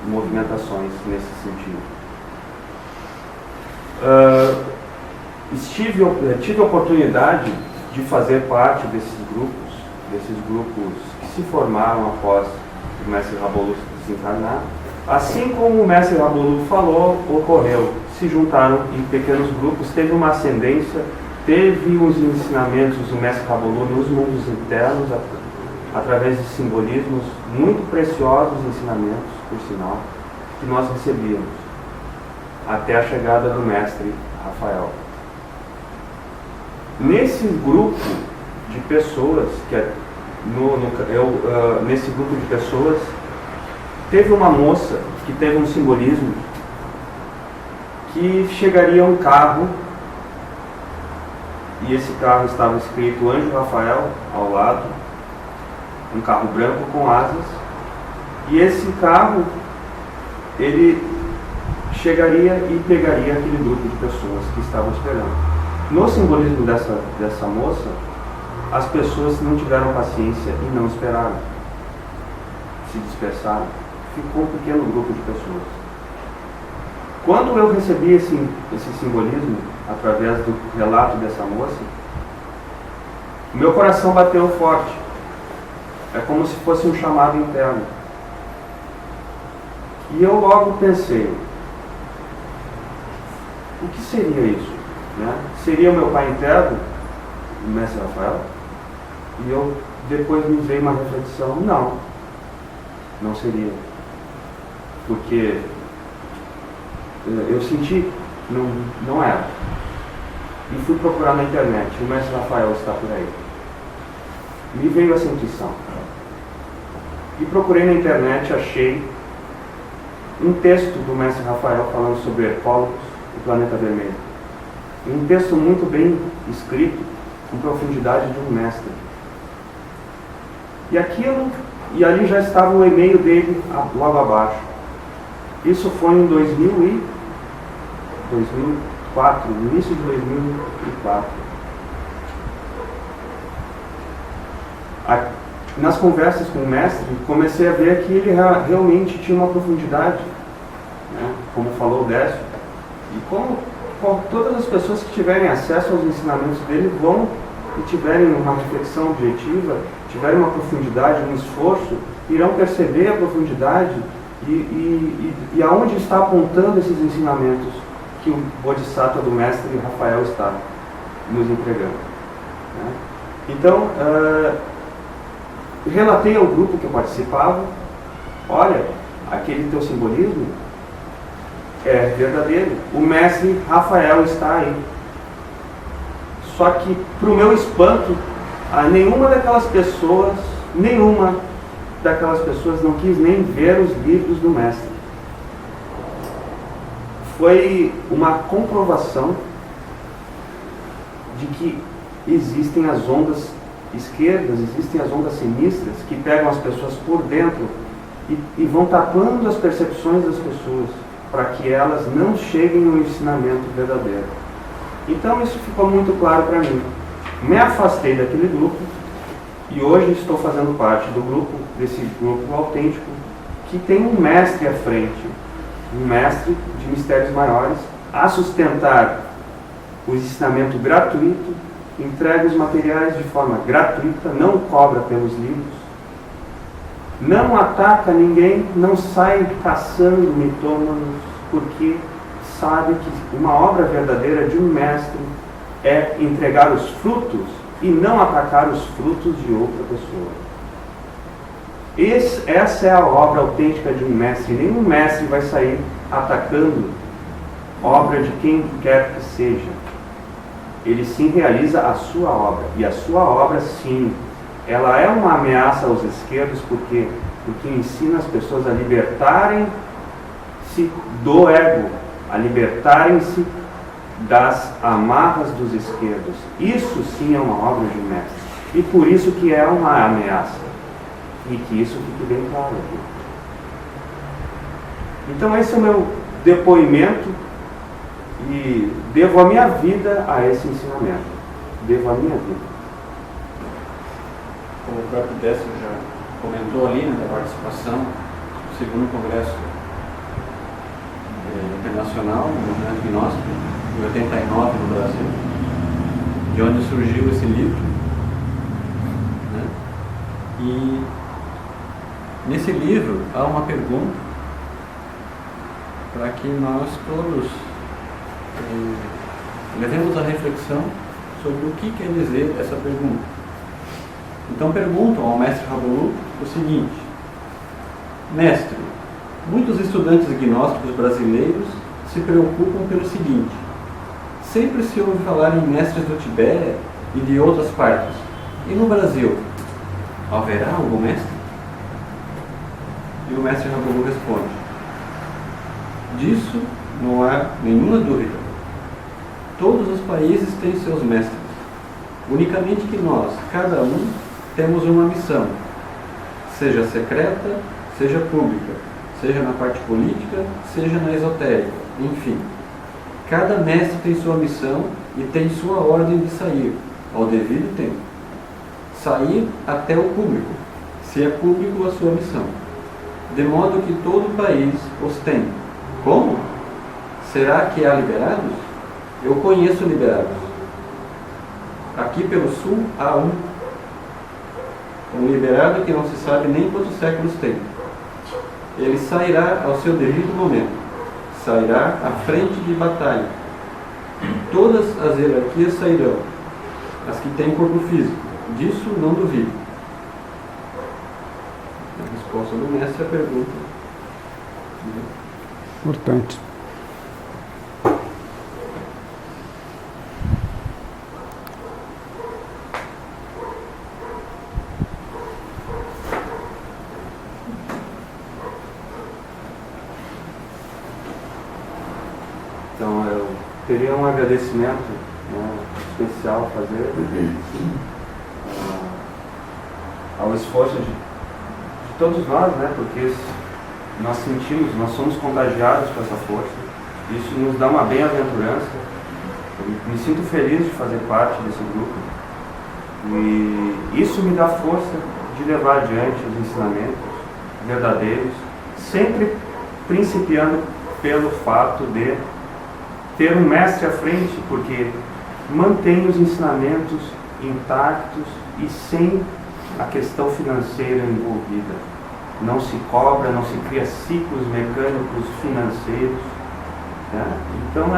movimentações nesse sentido. Tive a oportunidade de fazer parte desses grupos que se formaram após o mestre Rabolu desencarnar. Assim como o mestre Rabolu falou, ocorreu, se juntaram em pequenos grupos, teve uma ascendência, teve os ensinamentos do mestre Rabolu nos mundos internos, através de simbolismos muito preciosos, ensinamentos, por sinal, que nós recebíamos, até a chegada do mestre Rafael. Nesse grupo de pessoas, nesse grupo de pessoas, teve uma moça que teve um simbolismo que chegaria um carro e esse carro estava escrito Anjo Rafael ao lado, um carro branco com asas, e esse carro ele chegaria e pegaria aquele grupo de pessoas que estavam esperando. No simbolismo dessa moça, as pessoas não tiveram paciência e não esperaram, se dispersaram, ficou um pequeno grupo de pessoas. Quando eu recebi esse simbolismo através do relato dessa moça, meu coração bateu forte. É como se fosse um chamado interno. E eu logo pensei, o que seria isso? Né? Seria o meu pai interno, o mestre Rafael? E depois me veio uma reflexão, não seria. Porque eu senti, não era. E fui procurar na internet, o mestre Rafael está por aí. Me veio essa intuição. E procurei na internet, achei um texto do mestre Rafael falando sobre Hercólogos, o planeta vermelho. Um texto muito bem escrito, com profundidade de um mestre. E ali já estava o e-mail dele logo abaixo. Isso foi em 2004, no início de 2004. Nas conversas com o mestre, comecei a ver que ele realmente tinha uma profundidade, né? Como falou o Décio, e como todas as pessoas que tiverem acesso aos ensinamentos dele vão e tiverem uma reflexão objetiva, tiverem uma profundidade, um esforço, irão perceber a profundidade e aonde está apontando esses ensinamentos que o Bodhisattva do mestre Rafael está nos entregando, né? Então, relatei ao grupo que eu participava: olha, aquele teu simbolismo é verdadeiro, o mestre Rafael está aí. Só que, para o meu espanto, nenhuma daquelas pessoas não quis nem ver os livros do mestre. Foi uma comprovação de que existem as ondas esquerdas, existem as ondas sinistras que pegam as pessoas por dentro e vão tapando as percepções das pessoas para que elas não cheguem no ensinamento verdadeiro. Então isso ficou muito claro para mim. Me afastei daquele grupo e hoje estou fazendo parte desse grupo autêntico que tem um mestre à frente, um mestre de mistérios maiores, a sustentar o ensinamento gratuito, entrega os materiais de forma gratuita, não cobra pelos livros, não ataca ninguém, não sai caçando mitômanos, porque sabe que uma obra verdadeira de um mestre é entregar os frutos e não atacar os frutos de outra pessoa. Essa é a obra autêntica de um mestre. Nenhum mestre vai sair atacando obra de quem quer que seja. Ele sim realiza a sua obra. E a sua obra, sim, ela é uma ameaça aos esquerdos, porque ensina as pessoas a libertarem-se do ego, a libertarem-se das amarras dos esquerdos. Isso sim é uma obra de um mestre. E por isso que é uma ameaça. E que isso fique bem claro aqui. Então esse é o meu depoimento e devo a minha vida a esse ensinamento. Devo a minha vida. Como o próprio Décio já comentou ali, né, da participação do segundo congresso internacional do movimento gnóstico, em 89 no Brasil, de onde surgiu esse livro, né? E nesse livro há uma pergunta para que nós todos levemos a reflexão sobre o que quer dizer essa pergunta. Então perguntam ao mestre Rabolu o seguinte: mestre, muitos estudantes gnósticos brasileiros se preocupam pelo seguinte: sempre se ouve falar em mestres do Tibete e de outras partes. E no Brasil, haverá algum mestre? E o mestre Rabolu responde: disso não há nenhuma dúvida. Todos os países têm seus mestres. Unicamente que nós, cada um, temos uma missão, seja secreta, seja pública, seja na parte política, seja na esotérica, enfim. Cada mestre tem sua missão e tem sua ordem de sair, ao devido tempo. Sair até o público, se é público a sua missão. De modo que todo o país os tem. Como? Será que há liberados? Eu conheço liberados. Aqui pelo sul há um liberado que não se sabe nem quantos séculos tem. Ele sairá ao seu devido momento. Sairá à frente de batalha. Todas as hierarquias sairão, as que têm corpo físico. Disso não duvido. A resposta do mestre à pergunta. Importante. Então eu teria um agradecimento, né, especial a fazer ao esforço de todos nós, né, porque nós sentimos, nós somos contagiados com essa força. Isso nos dá uma bem-aventurança. Eu me sinto feliz de fazer parte desse grupo. E isso me dá força de levar adiante os ensinamentos verdadeiros, sempre principiando pelo fato de ter um mestre à frente, porque mantém os ensinamentos intactos e sem a questão financeira envolvida. Não se cobra, não se cria ciclos mecânicos financeiros, né? Então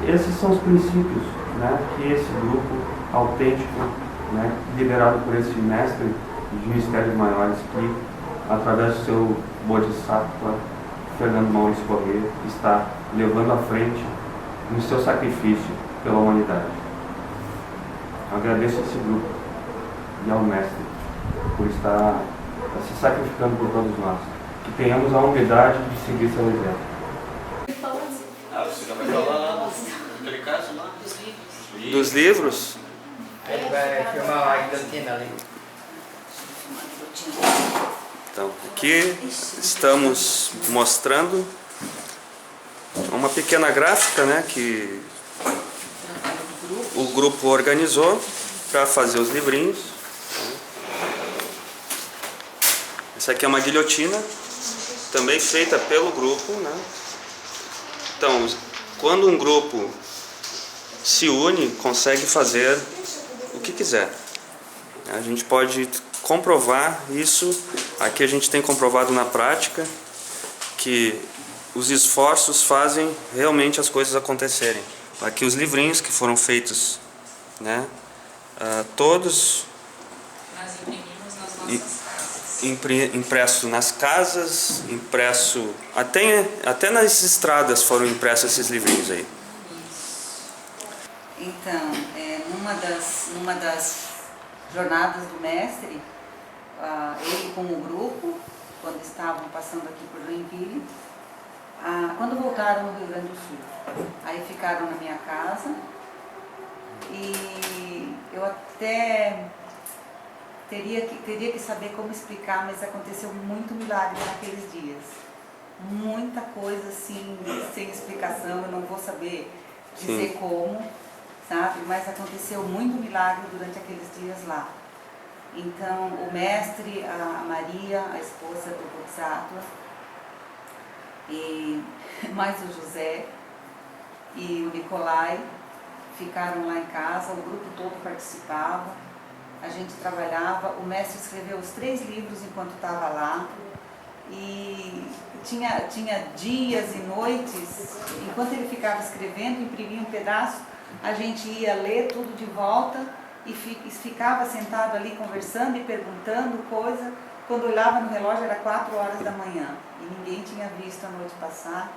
esses são os princípios, né, que esse grupo autêntico, né, liderado por esse mestre de mistérios maiores, que através do seu Bodhisattva, Fernando Maurício Corrêa, está levando à frente no seu sacrifício pela humanidade. Eu agradeço a esse grupo e ao mestre por estar se sacrificando por todos nós. Que tenhamos a humildade de seguir seu exemplo. Você já vai falar daquele caso lá? Dos livros? Ele vai filmar a guilhotina ali. Então, aqui estamos mostrando uma pequena gráfica, né, que o grupo organizou para fazer os livrinhos. Essa aqui é uma guilhotina, também feita pelo grupo, né? Então, quando um grupo se une, consegue fazer o que quiser. A gente pode comprovar isso. Aqui a gente tem comprovado na prática que os esforços fazem realmente as coisas acontecerem. Aqui os livrinhos que foram feitos, né? Todos Nós imprimimos nas nossas casas. Impresso nas casas, impresso até nas estradas foram impressos esses livrinhos aí. Então, numa das jornadas do mestre, ele com o grupo, quando estavam passando aqui por Joinville, quando voltaram no Rio Grande do Sul, aí ficaram na minha casa e eu até teria que saber como explicar, mas aconteceu muito milagre naqueles dias. Muita coisa assim, sem explicação, eu não vou saber dizer como, sabe? Mas aconteceu muito milagre durante aqueles dias lá. Então, o mestre, a Maria, a esposa do Bodhisattva, e mais o José e o Nicolai ficaram lá em casa, o grupo todo participava. A gente trabalhava, o mestre escreveu os 3 livros enquanto estava lá e tinha dias e noites, enquanto ele ficava escrevendo, imprimia um pedaço, a gente ia ler tudo de volta e ficava sentado ali conversando e perguntando coisa. Quando olhava no relógio era 4 horas da manhã e ninguém tinha visto a noite passar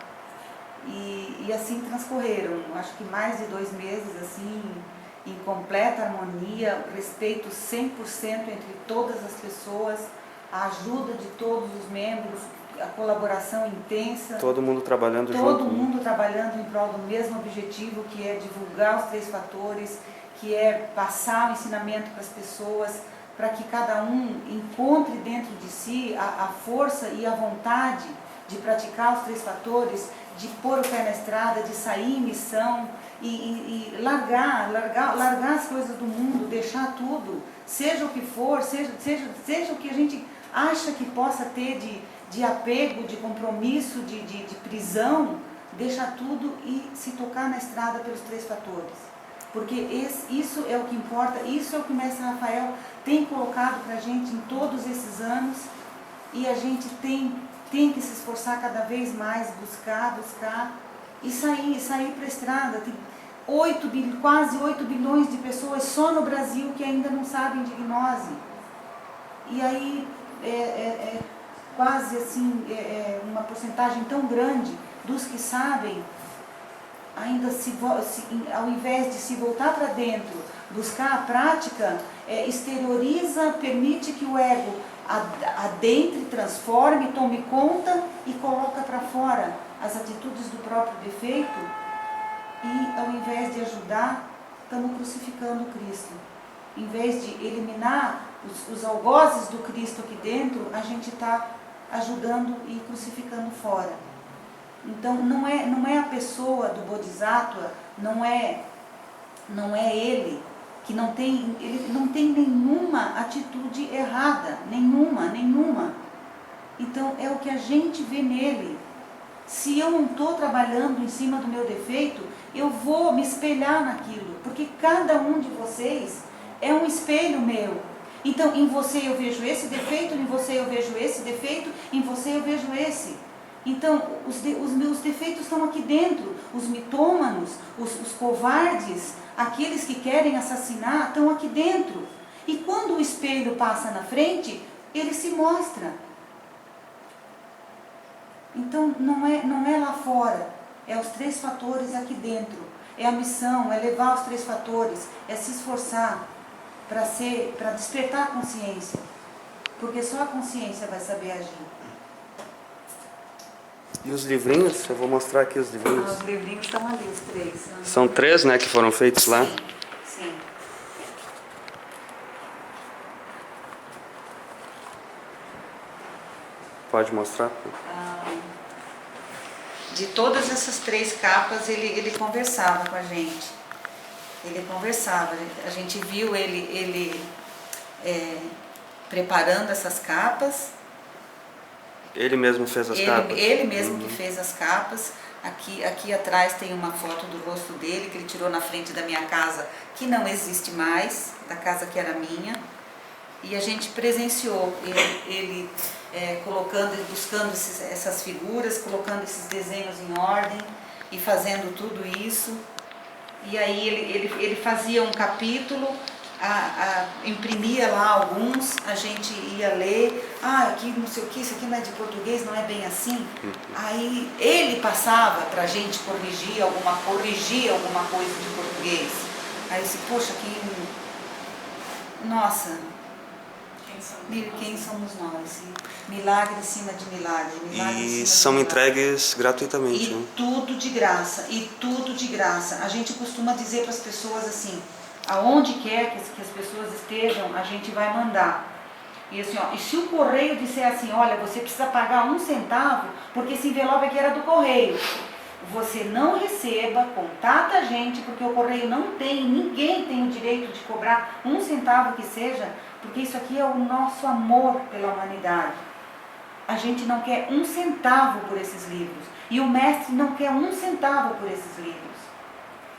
e assim transcorreram, acho que mais de 2 meses assim, em completa harmonia, respeito 100% entre todas as pessoas, a ajuda de todos os membros, a colaboração intensa. Todo mundo trabalhando junto. Todo mundo trabalhando em prol do mesmo objetivo, que é divulgar os 3 fatores, que é passar o ensinamento para as pessoas, para que cada um encontre dentro de si a força e a vontade de praticar os 3 fatores, de pôr o pé na estrada, de sair em missão, e largar as coisas do mundo, deixar tudo, seja o que for, seja o que a gente acha que possa ter de apego, de compromisso, de prisão, deixar tudo e se tocar na estrada pelos 3 fatores. Porque isso é o que importa, isso é o que o mestre Rafael tem colocado para a gente em todos esses anos, e a gente tem que se esforçar cada vez mais, buscar e sair para a estrada. Tem quase 8 bilhões de pessoas só no Brasil que ainda não sabem de gnose. E aí quase assim, uma porcentagem tão grande dos que sabem, ainda ao invés de se voltar para dentro, buscar a prática, exterioriza, permite que o ego adentre, transforme, tome conta e coloca para fora as atitudes do próprio defeito, e ao invés de ajudar, estamos crucificando Cristo. Em vez de eliminar os algozes do Cristo aqui dentro, a gente está ajudando e crucificando fora. Então não é a pessoa do Bodhisattva, não é ele que não tem nenhuma atitude errada, nenhuma. Então é o que a gente vê nele. Se eu não estou trabalhando em cima do meu defeito, eu vou me espelhar naquilo, porque cada um de vocês é um espelho meu. Então em você eu vejo esse defeito, em você eu vejo esse defeito, em você eu vejo esse. Então, os meus defeitos estão aqui dentro. Os mitômanos, os covardes, aqueles que querem assassinar, estão aqui dentro. E quando o espelho passa na frente, ele se mostra. Então, não é lá fora, é os 3 fatores aqui dentro. É a missão, é levar os 3 fatores, é se esforçar para despertar a consciência. Porque só a consciência vai saber agir. E os livrinhos? Eu vou mostrar aqui os livrinhos. Os livrinhos estão ali, os 3. São 3, né, que foram feitos lá. Sim. Pode mostrar? De todas essas 3 capas, ele conversava com a gente. Ele conversava. A gente viu ele preparando essas capas. Ele mesmo fez as capas? Ele mesmo que fez as capas. Aqui atrás tem uma foto do rosto dele, que ele tirou na frente da minha casa, que não existe mais, da casa que era minha. E a gente presenciou ele colocando, buscando essas figuras, colocando esses desenhos em ordem e fazendo tudo isso. E aí ele fazia um capítulo, imprimia lá alguns, a gente ia ler, aqui não sei o que, isso aqui não é de português, não é bem assim. Aí ele passava para a gente corrigir alguma coisa de português. Aí eu disse, poxa, nossa, quem somos nós? Milagre em cima de milagre. E são entregues gratuitamente. E tudo de graça, A gente costuma dizer para as pessoas assim, aonde quer que as pessoas estejam, a gente vai mandar. E assim, e se o correio disser assim, olha, você precisa pagar 1 centavo, porque esse envelope aqui era do correio. Você não receba, contata a gente, porque o correio ninguém tem o direito de cobrar 1 centavo que seja, porque isso aqui é o nosso amor pela humanidade. A gente não quer 1 centavo por esses livros. E o mestre não quer 1 centavo por esses livros.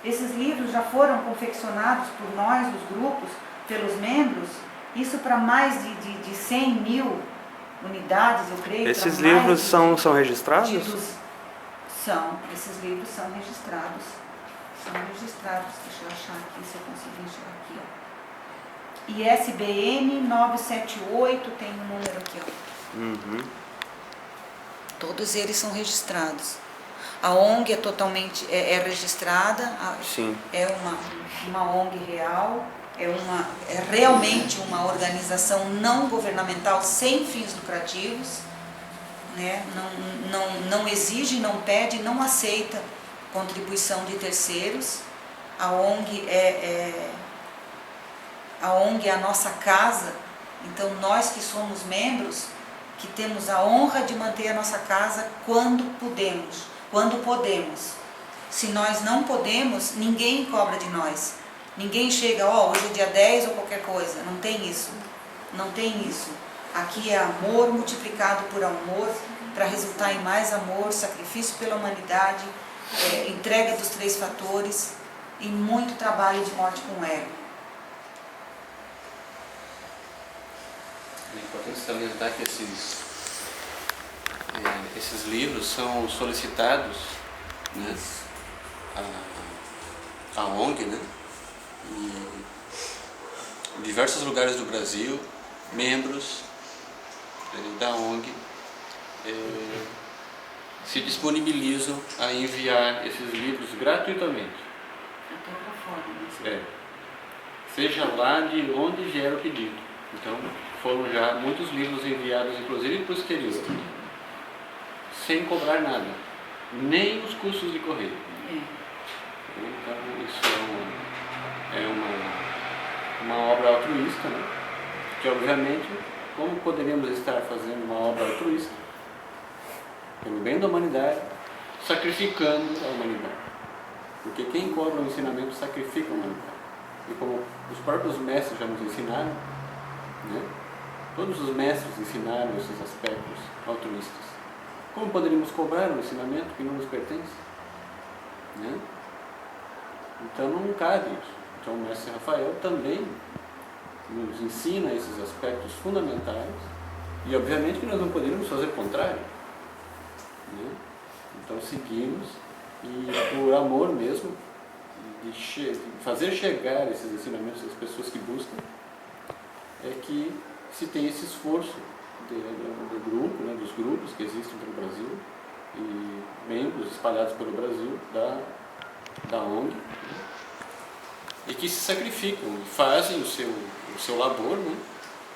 Esses livros já foram confeccionados por nós, os grupos, pelos membros, isso para mais de 100 mil unidades, eu creio. Esses livros são registrados? Esses livros são registrados. Deixa eu achar aqui, se eu conseguir enxergar aqui, ó. ISBN 978, tem um número aqui, ó. Todos eles são registrados. A ONG é totalmente registrada. Sim. É uma ONG real, é realmente uma organização não governamental sem fins lucrativos, né? Não exige, não pede, não aceita contribuição de terceiros. A ONG é a nossa casa, então nós que somos membros, que temos a honra de manter a nossa casa quando podemos. Se nós não podemos, ninguém cobra de nós. Ninguém chega, hoje é dia 10 ou qualquer coisa. Não tem isso. Aqui é amor multiplicado por amor, para resultar em mais amor, sacrifício pela humanidade, entrega dos 3 fatores e muito trabalho de morte com o ego. É importante salientar que esses livros são solicitados, né, à ONG, né, em diversos lugares do Brasil, membros da ONG se disponibilizam a enviar esses livros gratuitamente. Seja lá de onde vier o pedido. Então, foram já muitos livros enviados, inclusive para o exterior, sem cobrar nada, nem os custos de correio. Então, isso é uma obra altruísta, né? Que, obviamente, como poderíamos estar fazendo uma obra altruísta, pelo bem da humanidade, sacrificando a humanidade? Porque quem cobra o ensinamento sacrifica a humanidade. E como os próprios mestres já nos ensinaram, né? Todos os mestres ensinaram esses aspectos altruístas. Como poderíamos cobrar um ensinamento que não nos pertence? Né? Então não cabe isso. Então o mestre Rafael também nos ensina esses aspectos fundamentais e obviamente que nós não poderíamos fazer o contrário. né? Então seguimos, e por amor mesmo, de fazer chegar esses ensinamentos às pessoas que buscam, é que se tem esse esforço do grupo, né, dos grupos que existem pelo Brasil, e membros espalhados pelo Brasil da ONG, né, e que se sacrificam e fazem o seu labor, né,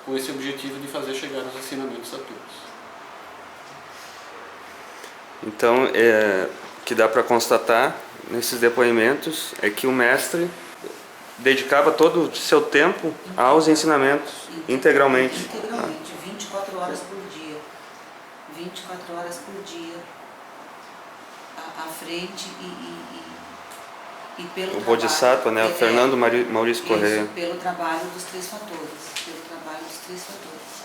com esse objetivo de fazer chegar os ensinamentos a todos. Então, o que dá para constatar nesses depoimentos é que o mestre dedicava todo o seu tempo aos ensinamentos, integralmente. Integralmente, 24 horas por dia. 24 horas por dia à frente e pelo O trabalho, Bodhisattva, né? O Fernando Maurício Correia. Pelo trabalho dos 3 fatores. Pelo trabalho dos 3 fatores.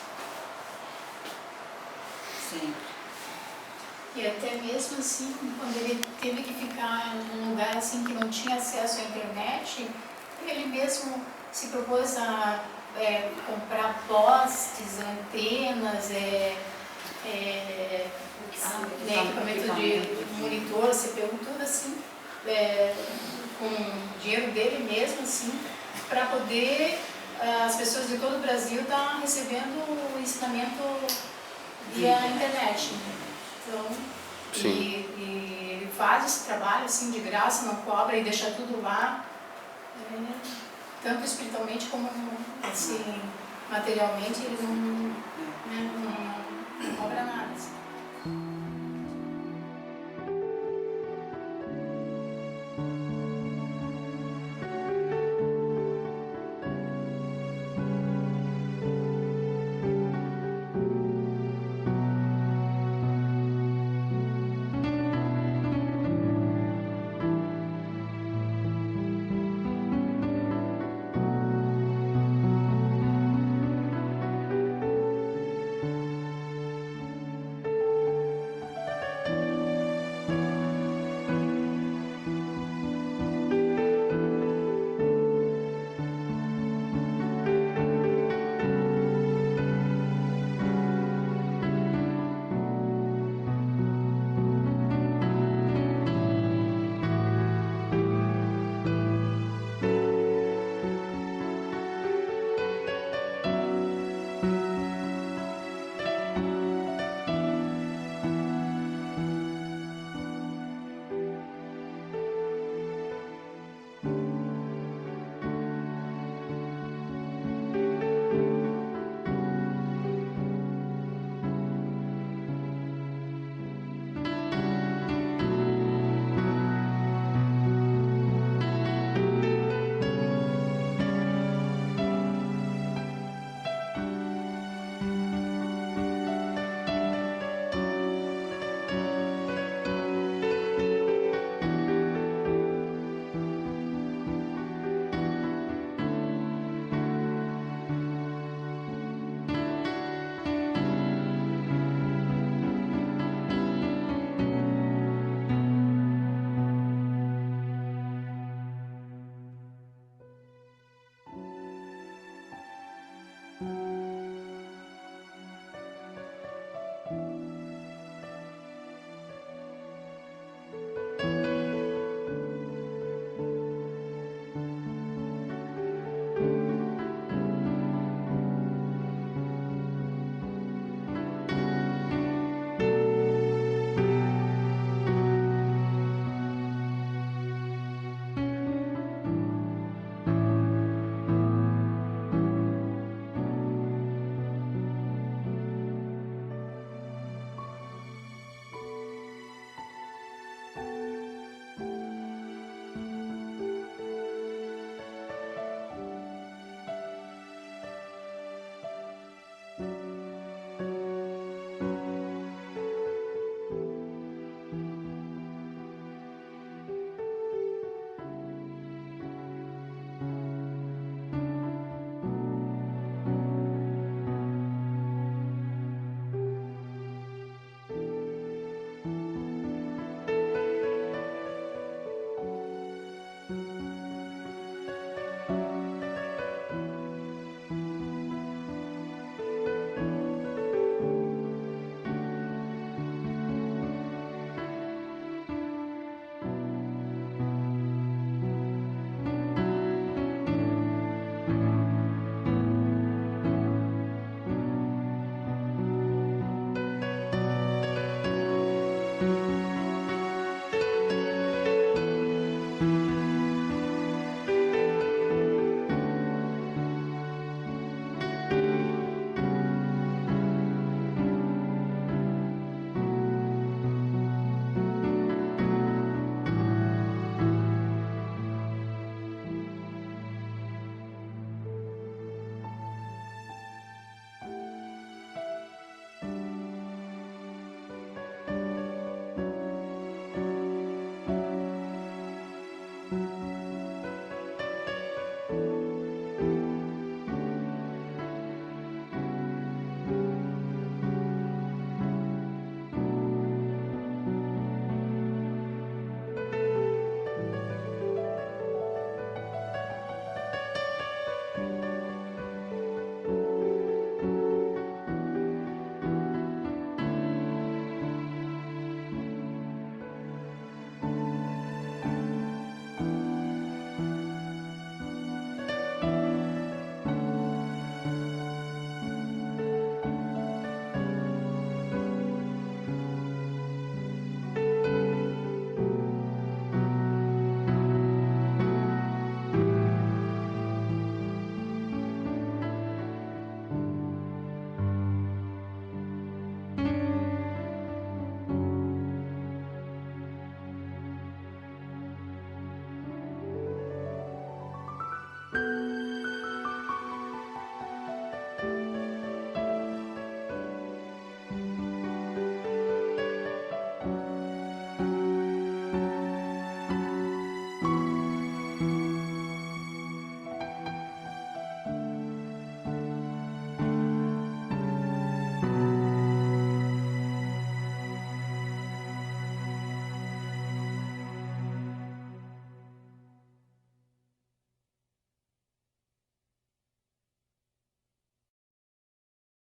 Sempre. E até mesmo assim, quando ele teve que ficar num lugar assim que não tinha acesso à internet, ele mesmo se propôs a comprar postes, antenas, equipamento de monitor, CPU, tudo assim, com dinheiro dele mesmo, assim, para poder as pessoas de todo o Brasil estar recebendo o ensinamento via internet. Então, e ele faz esse trabalho assim de graça, não cobra e deixa tudo lá, tanto espiritualmente como assim, materialmente, ele não cobra nada.